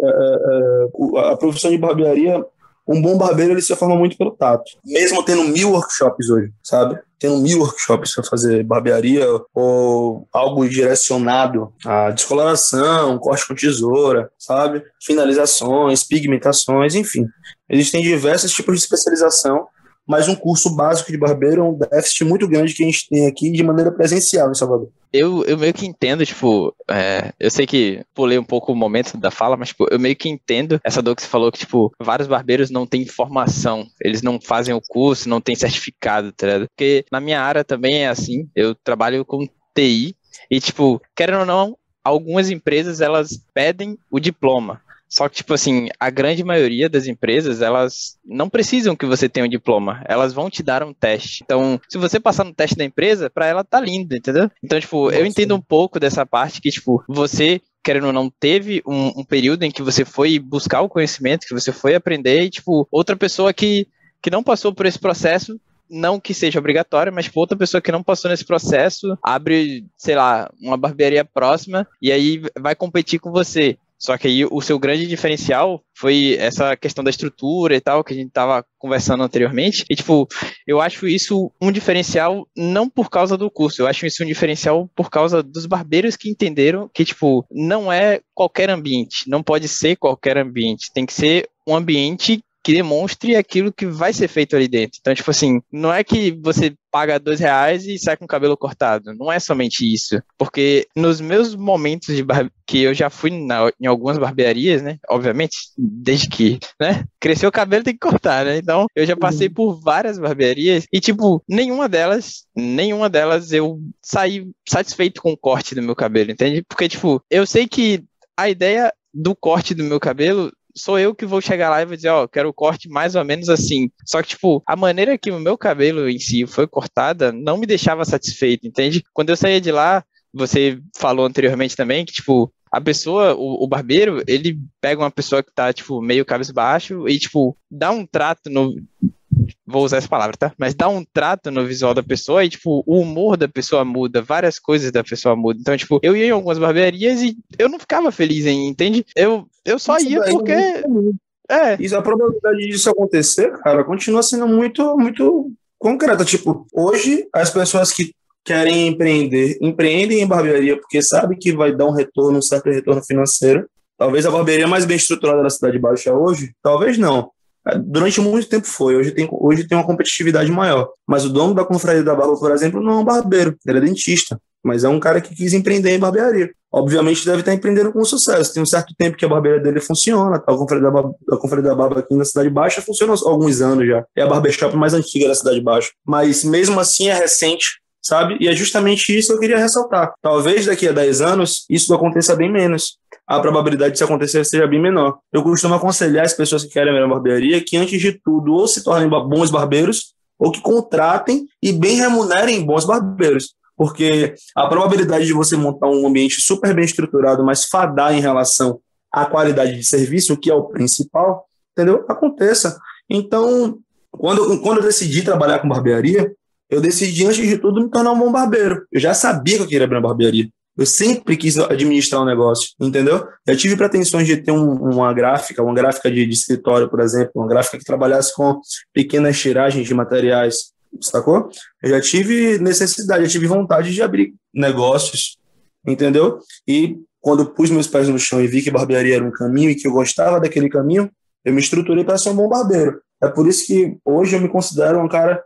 A profissão de barbearia, um bom barbeiro ele se forma muito pelo tato, mesmo tendo 1000 workshops hoje, sabe? Tendo 1000 workshops para fazer barbearia ou algo direcionado à descoloração, corte com tesoura, sabe? Finalizações, pigmentações, enfim. Existem diversos tipos de especialização, mas um curso básico de barbeiro é um déficit muito grande que a gente tem aqui de maneira presencial em Salvador. Eu meio que entendo, tipo, eu sei que pulei um pouco o momento da fala, mas, tipo, eu meio que entendo essa dor que você falou, que, tipo, vários barbeiros não têm formação, eles não fazem o curso, não têm certificado, tá ligado? Porque na minha área também é assim, eu trabalho com TI e, tipo, querendo ou não, algumas empresas, elas pedem o diploma. Só que, tipo assim, a grande maioria das empresas, elas não precisam que você tenha um diploma. Elas vão te dar um teste. Então, se você passar no teste da empresa, pra ela tá lindo, entendeu? Então, tipo, eu entendo um pouco dessa parte que, tipo, você, querendo ou não, teve um período em que você foi buscar o conhecimento, que você foi aprender, e, tipo, outra pessoa que não passou por esse processo, não que seja obrigatório, mas tipo, outra pessoa que não passou nesse processo, abre, sei lá, uma barbearia próxima, e aí vai competir com você. Só que aí o seu grande diferencial foi essa questão da estrutura e tal, que a gente tava conversando anteriormente. E, tipo, eu acho isso um diferencial não por causa do curso, eu acho isso um diferencial por causa dos barbeiros que entenderam que, tipo, não é qualquer ambiente, não pode ser qualquer ambiente, tem que ser um ambiente que demonstre aquilo que vai ser feito ali dentro. Então, tipo assim, não é que você paga R$ 2 e sai com o cabelo cortado. Não é somente isso. Porque nos meus momentos que eu já fui em algumas barbearias, né? Obviamente, desde que, né? Cresceu o cabelo, tem que cortar, né? Então, eu já passei por várias barbearias e, tipo, nenhuma delas eu saí satisfeito com o corte do meu cabelo, entende? Porque, tipo, eu sei que a ideia do corte do meu cabelo sou eu que vou chegar lá e vou dizer, ó, quero o corte mais ou menos assim. Só que, tipo, a maneira que o meu cabelo em si foi cortada não me deixava satisfeito, entende? Quando eu saía de lá, você falou anteriormente também que, tipo, a pessoa, o barbeiro, ele pega uma pessoa que tá, tipo, meio cabisbaixo e, tipo, dá um trato no... Vou usar essa palavra, tá? Mas dá um trato no visual da pessoa e, tipo, o humor da pessoa muda, várias coisas da pessoa mudam. Então, tipo, eu ia em algumas barbearias e eu não ficava feliz em, entende? Eu só ia porque... Isso, a probabilidade disso acontecer, cara, continua sendo muito, muito concreta. Tipo, hoje, as pessoas que querem empreendem em barbearia porque sabem que vai dar um certo retorno financeiro. Talvez a barbearia mais bem estruturada da Cidade Baixa hoje, talvez não. Durante muito tempo foi, hoje tem uma competitividade maior. Mas o dono da Confraria da Barba, por exemplo, não é um barbeiro, ele é dentista, mas é um cara que quis empreender em barbearia. Obviamente deve estar empreendendo com sucesso. Tem um certo tempo que a barbearia dele funciona, a Confraria da Barba aqui na Cidade Baixa funciona há alguns anos já. É a barbershop mais antiga da Cidade Baixa. Mas mesmo assim é recente, sabe? E é justamente isso que eu queria ressaltar. Talvez daqui a 10 anos isso aconteça bem menos. A probabilidade de isso acontecer seja bem menor. Eu costumo aconselhar as pessoas que querem abrir uma barbearia que, antes de tudo, ou se tornem bons barbeiros, ou que contratem e bem remunerem bons barbeiros. Porque a probabilidade de você montar um ambiente super bem estruturado, mas fadar em relação à qualidade de serviço, o que é o principal, entendeu? Aconteça. Então, quando eu decidi trabalhar com barbearia, eu decidi, antes de tudo, me tornar um bom barbeiro. Eu já sabia que eu queria abrir uma barbearia. Eu sempre quis administrar um negócio, entendeu? Eu tive pretensões de ter uma gráfica de escritório, por exemplo, uma gráfica que trabalhasse com pequenas tiragens de materiais, sacou? Eu já tive necessidade, eu tive vontade de abrir negócios, entendeu? E quando eu pus meus pés no chão e vi que barbearia era um caminho e que eu gostava daquele caminho, eu me estruturei para ser um bom barbeiro. É por isso que hoje eu me considero um cara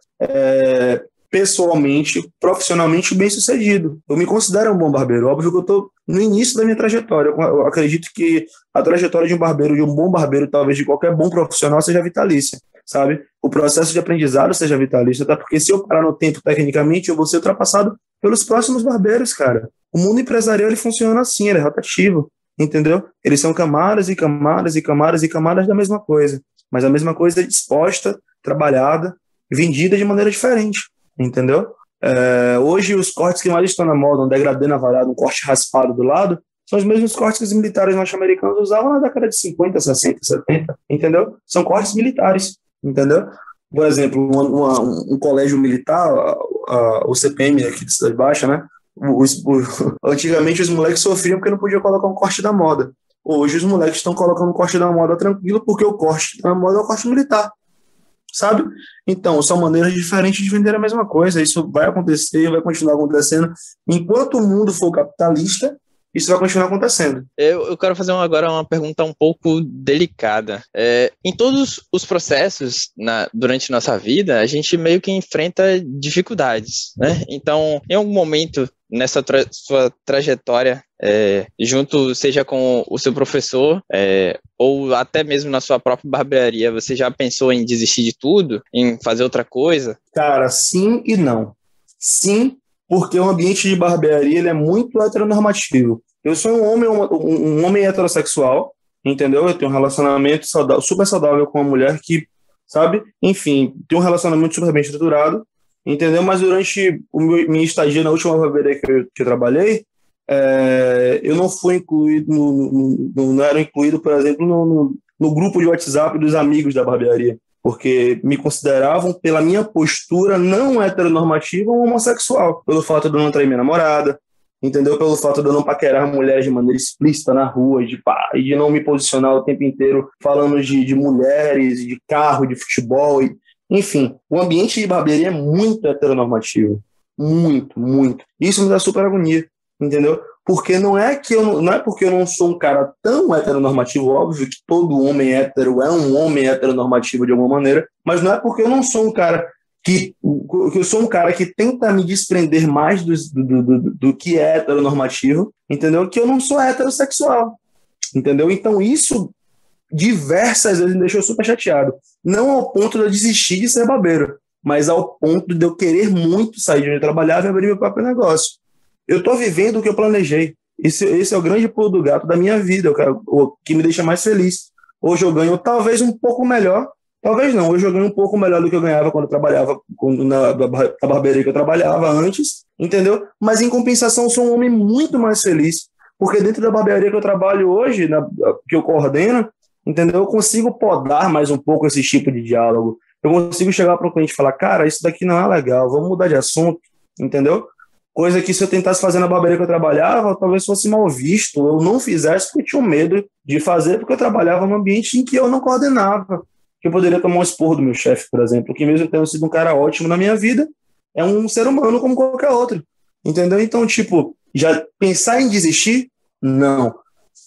pessoalmente, profissionalmente bem-sucedido. Eu me considero um bom barbeiro. Óbvio que eu estou no início da minha trajetória. Eu acredito que a trajetória de um barbeiro, de um bom barbeiro, talvez de qualquer bom profissional, seja vitalícia, sabe? O processo de aprendizado seja vitalício, até porque se eu parar no tempo tecnicamente, eu vou ser ultrapassado pelos próximos barbeiros, cara. O mundo empresarial, ele funciona assim, ele é rotativo, entendeu? Eles são camadas e camadas e camadas e camadas da mesma coisa, mas a mesma coisa é disposta, trabalhada, vendida de maneira diferente. Entendeu? Hoje os cortes que mais estão na moda, um degradê navalhado, um corte raspado do lado, são os mesmos cortes que os militares norte-americanos usavam na década de 50, 60, 70, entendeu? São cortes militares, entendeu? Por exemplo, um colégio militar, o CPM aqui de Cidade Baixa, né? Antigamente os moleques sofriam porque não podiam colocar um corte da moda. Hoje os moleques estão colocando um corte da moda tranquilo porque o corte da moda é o corte militar. Sabe? Então, são maneiras diferentes de vender a mesma coisa. Isso vai acontecer, vai continuar acontecendo. Enquanto o mundo for capitalista, isso vai continuar acontecendo. Eu quero fazer agora uma pergunta um pouco delicada. Em todos os processos durante nossa vida, a gente meio que enfrenta dificuldades, né? Então, em algum momento nessa sua trajetória, junto, seja com o seu professor, ou até mesmo na sua própria barbearia, você já pensou em desistir de tudo, em fazer outra coisa? Cara, sim e não. Sim, porque o ambiente de barbearia, ele é muito heteronormativo. Eu sou um homem heterossexual, entendeu? Eu tenho um relacionamento super saudável com uma mulher que, sabe? Enfim, tenho um relacionamento super bem estruturado, entendeu? Mas durante minha estadia na última barbearia que eu trabalhei, eu não fui incluído, não era incluído, por exemplo, no grupo de WhatsApp dos amigos da barbearia, porque me consideravam, pela minha postura não heteronormativa, um homossexual, pelo fato de eu não trair minha namorada, entendeu? Pelo fato de eu não paquerar mulheres de maneira explícita na rua, e de não me posicionar o tempo inteiro falando de mulheres, de carro, de futebol, enfim, o ambiente de barbearia é muito heteronormativo, muito, muito. Isso me dá super agonia, entendeu? Porque não é porque eu não sou um cara tão heteronormativo, óbvio que todo homem hétero é um homem heteronormativo de alguma maneira, mas não é porque eu não sou um cara que eu sou um cara que tenta me desprender mais do que é heteronormativo, entendeu? Que eu não sou heterossexual, entendeu? Então isso diversas vezes me deixou super chateado. Não ao ponto de eu desistir de ser barbeiro, mas ao ponto de eu querer muito sair de onde eu trabalhava e abrir meu próprio negócio. Eu estou vivendo o que eu planejei. Esse é o grande pulo do gato da minha vida, o que me deixa mais feliz. Hoje eu ganho talvez um pouco melhor, talvez não, hoje eu ganho um pouco melhor do que eu ganhava quando eu trabalhava na barbearia que eu trabalhava antes, entendeu? Mas em compensação eu sou um homem muito mais feliz, porque dentro da barbearia que eu trabalho hoje, que eu coordeno, entendeu? Eu consigo podar mais um pouco esse tipo de diálogo. Eu consigo chegar para o cliente e falar, cara, isso daqui não é legal, vamos mudar de assunto, entendeu? Coisa que se eu tentasse fazer na barbearia que eu trabalhava, talvez fosse mal visto, eu não fizesse porque eu tinha medo de fazer, porque eu trabalhava num ambiente em que eu não coordenava, que eu poderia tomar um esporro do meu chefe, por exemplo, que mesmo tendo sido um cara ótimo na minha vida, é um ser humano como qualquer outro, entendeu? Então, tipo, já pensar em desistir? Não.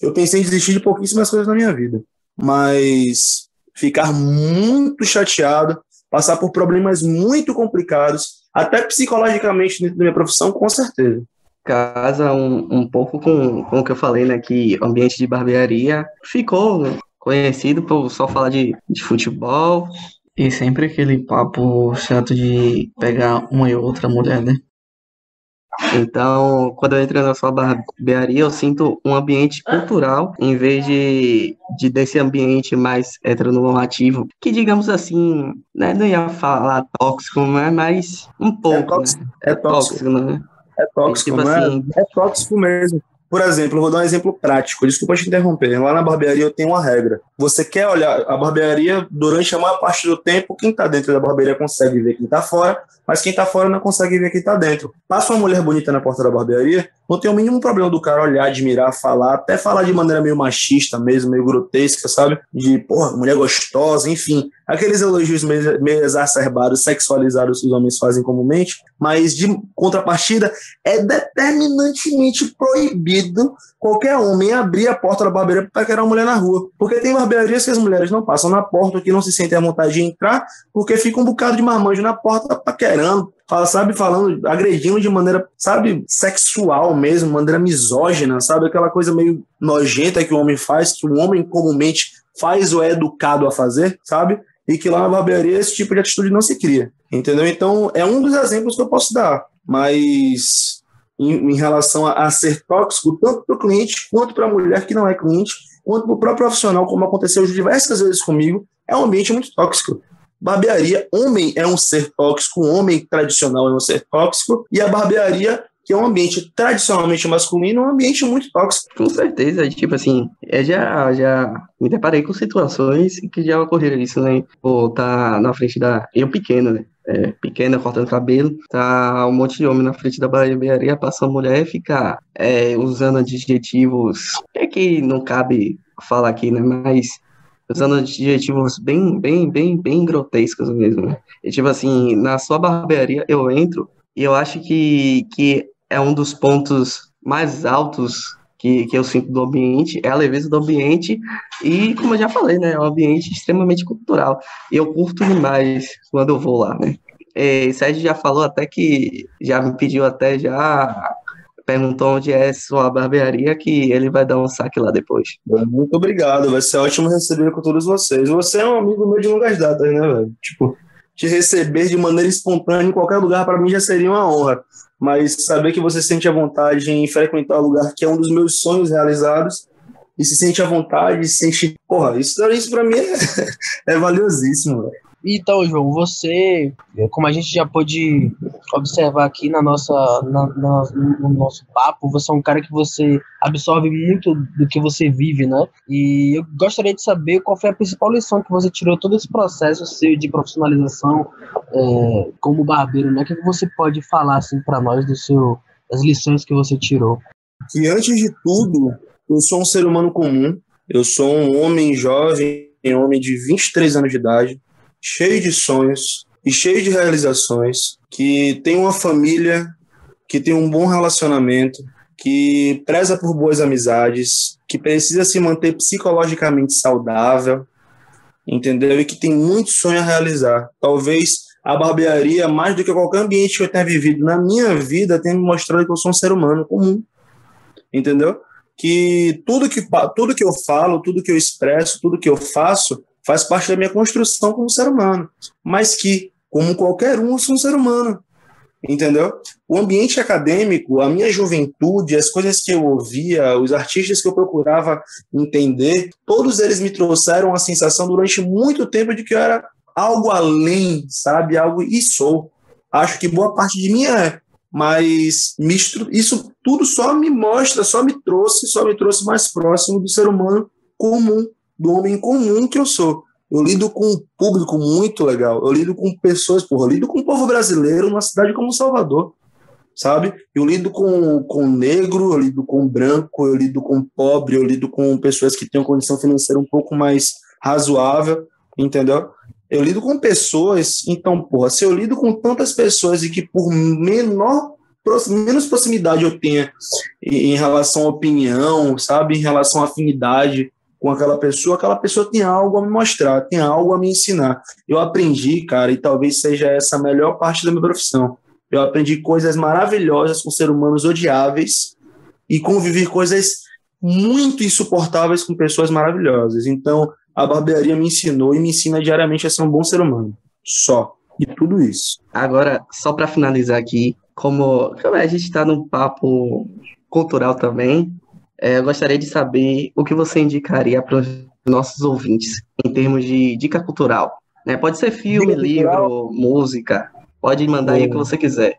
Eu pensei em desistir de pouquíssimas coisas na minha vida, mas ficar muito chateado, passar por problemas muito complicados, até psicologicamente dentro da minha profissão, com certeza. Casa um pouco com o que eu falei, né? Que o ambiente de barbearia ficou conhecido por só falar de futebol e sempre aquele papo chato de pegar uma e outra mulher, né? Então, quando eu entro na sua barbearia, eu sinto um ambiente cultural, em vez desse ambiente mais heteronormativo, que, digamos assim, né, não ia falar tóxico, né, mas um pouco, né? É tóxico, né? É tóxico, tipo não é? assim, É tóxico mesmo. Por exemplo, eu vou dar um exemplo prático. Desculpa te interromper. Lá na barbearia eu tenho uma regra. Você quer olhar a barbearia durante a maior parte do tempo, quem está dentro da barbearia consegue ver quem está fora, mas quem está fora não consegue ver quem está dentro. Passa uma mulher bonita na porta da barbearia, não tem o mínimo problema do cara olhar, admirar, falar, até falar de maneira meio machista mesmo, meio grotesca, sabe? De, porra, mulher gostosa, enfim. Aqueles elogios meio exacerbados, sexualizados que os homens fazem comumente, mas de contrapartida é determinantemente proibido qualquer homem abrir a porta da barbearia para querer uma mulher na rua. Porque tem barbearias que as mulheres não passam na porta, que não se sentem à vontade de entrar, porque fica um bocado de marmanjo na porta paquerando, falando, agredindo de maneira, sabe, sexual mesmo, maneira misógina, sabe, aquela coisa meio nojenta que o homem faz, que o homem comumente faz ou é educado a fazer, sabe, e que lá na barbearia esse tipo de atitude não se cria, entendeu? Então, é um dos exemplos que eu posso dar, mas em relação a ser tóxico, tanto para o cliente, quanto para a mulher que não é cliente, quanto para o próprio profissional, como aconteceu diversas vezes comigo, é um ambiente muito tóxico. Barbearia, homem é um ser tóxico, um homem tradicional é um ser tóxico, e a barbearia, que é um ambiente tradicionalmente masculino, é um ambiente muito tóxico. Com certeza, tipo assim, já me deparei com situações que já ocorreram isso, né? Pô, tá na frente eu pequeno, né? Pequena, cortando cabelo, tá um monte de homem na frente da barbearia, passa uma mulher e fica usando adjetivos, que não cabe falar aqui, né? Mas usando adjetivos bem grotescos mesmo, né? E tipo assim, na sua barbearia eu entro e eu acho que é um dos pontos mais altos que eu sinto do ambiente, é a leveza do ambiente e, como eu já falei, né, é um ambiente extremamente cultural. E eu curto demais quando eu vou lá, né? Sérgio já falou até que, já me pediu até, já perguntou onde é sua barbearia, que ele vai dar um saque lá depois. Muito obrigado, vai ser ótimo receber com todos vocês. Você é um amigo meu de longas datas, né, velho? Tipo, te receber de maneira espontânea em qualquer lugar, para mim já seria uma honra. Mas saber que você se sente à vontade em frequentar o lugar que é um dos meus sonhos realizados e se sente à vontade, se sente... Porra, isso para mim é valiosíssimo, velho. Então, João, você, como a gente já pôde observar aqui no nosso papo, você é um cara que você absorve muito do que você vive, né? E eu gostaria de saber qual foi a principal lição que você tirou todo esse processo seu de profissionalização como barbeiro, né? O que você pode falar assim para nós das lições que você tirou? Que antes de tudo, eu sou um ser humano comum, eu sou um homem jovem, um homem de 23 anos de idade, cheio de sonhos e cheio de realizações, que tem uma família, que tem um bom relacionamento, que preza por boas amizades, que precisa se manter psicologicamente saudável, entendeu? E que tem muito sonho a realizar. Talvez a barbearia, mais do que qualquer ambiente que eu tenha vivido na minha vida, tenha me mostrado que eu sou um ser humano comum, entendeu? Que tudo que eu falo, tudo que eu expresso, tudo que eu faço, faz parte da minha construção como ser humano. Mas que, como qualquer um, eu sou um ser humano, entendeu? O ambiente acadêmico, a minha juventude, as coisas que eu ouvia, os artistas que eu procurava entender, todos eles me trouxeram a sensação durante muito tempo de que eu era algo além, sabe? Algo, e sou. Acho que boa parte de mim é. Mas isso tudo só me mostra, só me trouxe mais próximo do ser humano comum, do homem comum que eu sou. Eu lido com um público muito legal, eu lido com pessoas, eu lido com o povo brasileiro numa cidade como Salvador, sabe? Eu lido com negro, eu lido com branco, eu lido com pobre, eu lido com pessoas que têm uma condição financeira um pouco mais razoável, entendeu? Eu lido com pessoas, então, se eu lido com tantas pessoas e que por menos proximidade eu tenha em relação à opinião, sabe? Em relação à afinidade com aquela pessoa tem algo a me mostrar, tem algo a me ensinar. Eu aprendi, cara, e talvez seja essa a melhor parte da minha profissão. Eu aprendi coisas maravilhosas com seres humanos odiáveis e conviver coisas muito insuportáveis com pessoas maravilhosas. Então, a barbearia me ensinou e me ensina diariamente a ser um bom ser humano. Só. E tudo isso. Agora, só para finalizar aqui, como a gente está num papo cultural também, eu gostaria de saber o que você indicaria para os nossos ouvintes em termos de dica cultural. Né? Pode ser filme, livro, música. Pode mandar aí o que você quiser.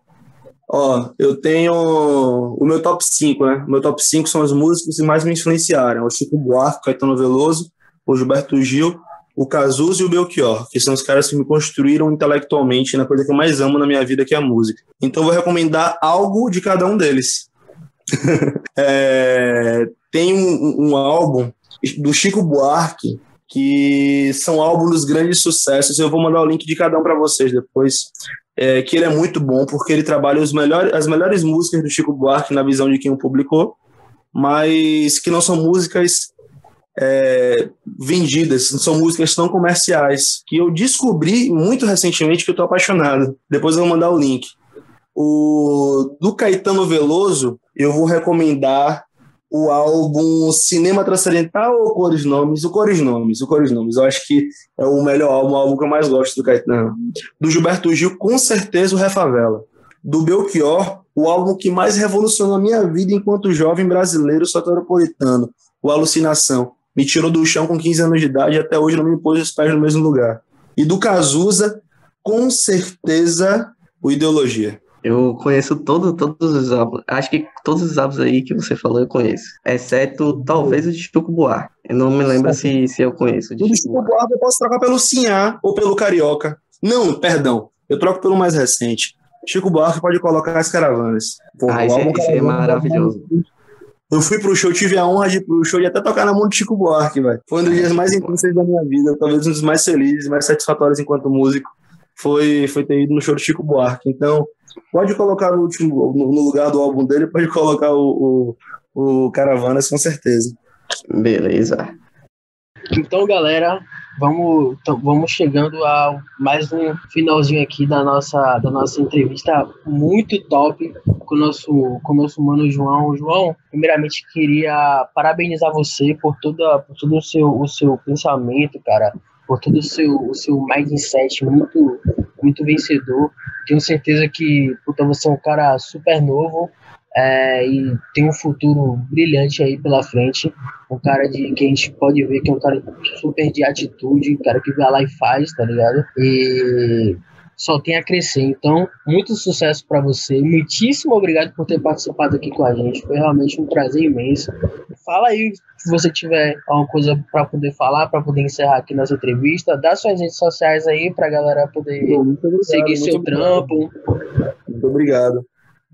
Eu tenho o meu top 5, né? O meu top 5 são as músicas que mais me influenciaram. O Chico Buarque, Caetano Veloso, o Gilberto Gil, o Cazuza e o Belchior, que são os caras que me construíram intelectualmente na coisa que eu mais amo na minha vida, que é a música. Então eu vou recomendar algo de cada um deles. Tem um álbum do Chico Buarque, que são álbuns dos grandes sucessos. Eu vou mandar o link de cada um para vocês depois. Que ele é muito bom, porque ele trabalha as melhores músicas do Chico Buarque na visão de quem o publicou, mas que não são músicas vendidas, são músicas tão comerciais, que eu descobri muito recentemente que eu tô apaixonado. Depois eu vou mandar o link. Do Caetano Veloso, eu vou recomendar o álbum Cinema Transcendental ou Cores Nomes? O Cores Nomes. Eu acho que é o melhor álbum, o álbum que eu mais gosto do Caetano. Do Gilberto Gil, com certeza, o Refavela. Do Belchior, o álbum que mais revolucionou a minha vida enquanto jovem brasileiro soteropolitano, o Alucinação. Me tirou do chão com 15 anos de idade e até hoje não me pôs os pés no mesmo lugar. E do Cazuza, com certeza, o Ideologia. Eu conheço todos os álbuns. Acho que todos os álbuns aí que você falou eu conheço. Exceto, talvez, o de Chico Buarque. Eu não me lembro se eu conheço. O de Chico Buarque eu posso trocar pelo Sinhá ou pelo Carioca. Não, perdão. Eu troco pelo mais recente. Chico Buarque pode colocar As Caravanas. Esse é maravilhoso. Eu fui pro show, tive a honra de ir pro show e até tocar na mão de Chico Buarque, velho. Foi um dos dias mais intensos da minha vida, talvez um dos mais felizes, mais satisfatórios enquanto músico. Foi ter ido no show de Chico Buarque. Então, pode colocar no lugar do álbum dele, pode colocar o Caravanas, com certeza. Beleza. Então, galera, vamos chegando a mais um finalzinho aqui da nossa entrevista muito top com o nosso mano João. João, primeiramente queria parabenizar você por todo o seu pensamento, cara, por todo o seu mindset muito vencedor. Tenho certeza que você é um cara super novo e tem um futuro brilhante aí pela frente. Um cara que a gente pode ver que é um cara super de atitude, um cara que vai lá e faz, tá ligado? E só tem a crescer. Então, muito sucesso para você. Muitíssimo obrigado por ter participado aqui com a gente. Foi realmente um prazer imenso. Fala aí, se você tiver alguma coisa para poder falar, para poder encerrar aqui nossa entrevista. Dá suas redes sociais aí pra galera poder seguir seu trampo. Muito obrigado.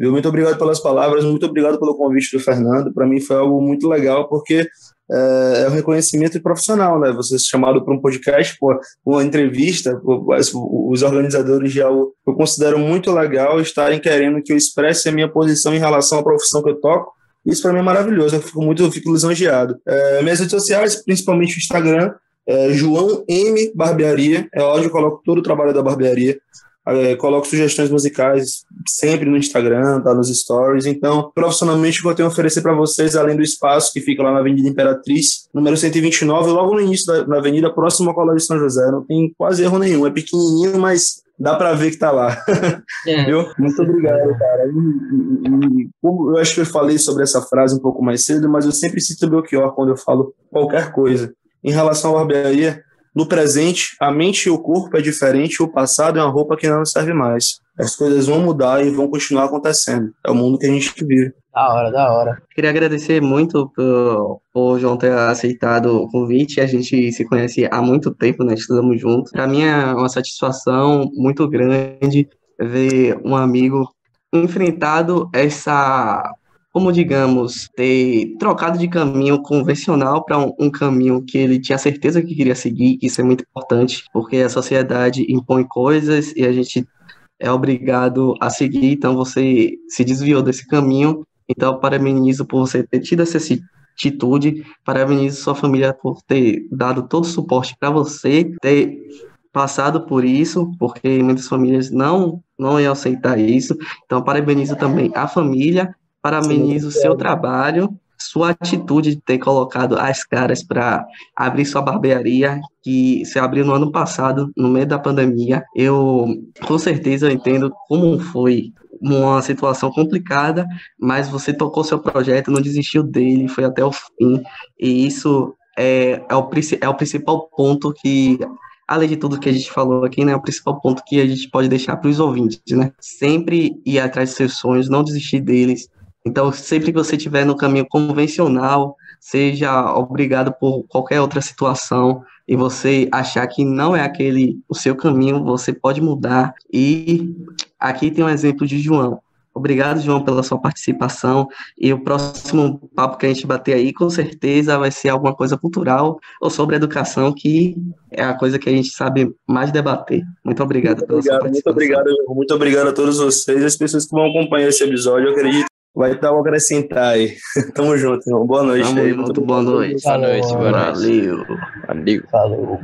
Muito obrigado pelas palavras, muito obrigado pelo convite do Fernando. Para mim foi algo muito legal, porque é um reconhecimento profissional, né? Você ser chamado para um podcast, uma entrevista, os organizadores de algo eu considero muito legal estarem querendo que eu expresse a minha posição em relação à profissão que eu toco, Isso para mim é maravilhoso, eu fico lisonjeado. Minhas redes sociais, principalmente o Instagram, João M. Barbearia, é onde eu coloco todo o trabalho da barbearia. Coloco sugestões musicais sempre no Instagram, tá nos stories. Então, profissionalmente, o que eu tenho a oferecer para vocês, além do espaço que fica lá na Avenida Imperatriz, número 129, logo no início da avenida, próximo ao Colégio de São José. Não tem quase erro nenhum, é pequenininho, mas dá para ver que tá lá. Viu? Muito obrigado, cara. Como eu acho que eu falei sobre essa frase um pouco mais cedo, mas eu sempre cito Belchior quando eu falo qualquer coisa. Em relação à barbearia, no presente, a mente e o corpo é diferente, o passado é uma roupa que não serve mais. As coisas vão mudar e vão continuar acontecendo. É o mundo que a gente vive. Da hora, da hora. Queria agradecer muito por João ter aceitado o convite. A gente se conhece há muito tempo, né? Estudamos juntos. Para mim é uma satisfação muito grande ver um amigo enfrentado essa, como digamos, ter trocado de caminho convencional para um caminho que ele tinha certeza que queria seguir. Isso é muito importante, porque a sociedade impõe coisas e a gente é obrigado a seguir, então você se desviou desse caminho. Então, parabenizo por você ter tido essa atitude, parabenizo sua família por ter dado todo o suporte para você, ter passado por isso, porque muitas famílias não iam aceitar isso. Então, parabenizo também a família, parabenizo o seu trabalho, sua atitude de ter colocado as caras para abrir sua barbearia, que se abriu no ano passado, no meio da pandemia. Eu, com certeza, entendo como foi uma situação complicada, mas você tocou seu projeto, não desistiu dele, foi até o fim, e isso é o principal ponto que, além de tudo que a gente falou aqui, né, é o principal ponto que a gente pode deixar para os ouvintes, né? Sempre ir atrás dos seus sonhos, não desistir deles. Então, sempre que você estiver no caminho convencional, seja obrigado por qualquer outra situação, e você achar que não é aquele o seu caminho, você pode mudar. E aqui tem um exemplo de João. Obrigado, João, pela sua participação. E o próximo papo que a gente bater aí, com certeza, vai ser alguma coisa cultural ou sobre educação, que é a coisa que a gente sabe mais debater. Muito obrigado pela sua participação. Muito obrigado a todos vocês, as pessoas que vão acompanhar esse episódio. Eu acredito que vai dar o acrescentar aí. Tamo junto, irmão. Boa noite. Tamo junto, boa noite. Boa noite, boa noite. Valeu. Valeu. Falou.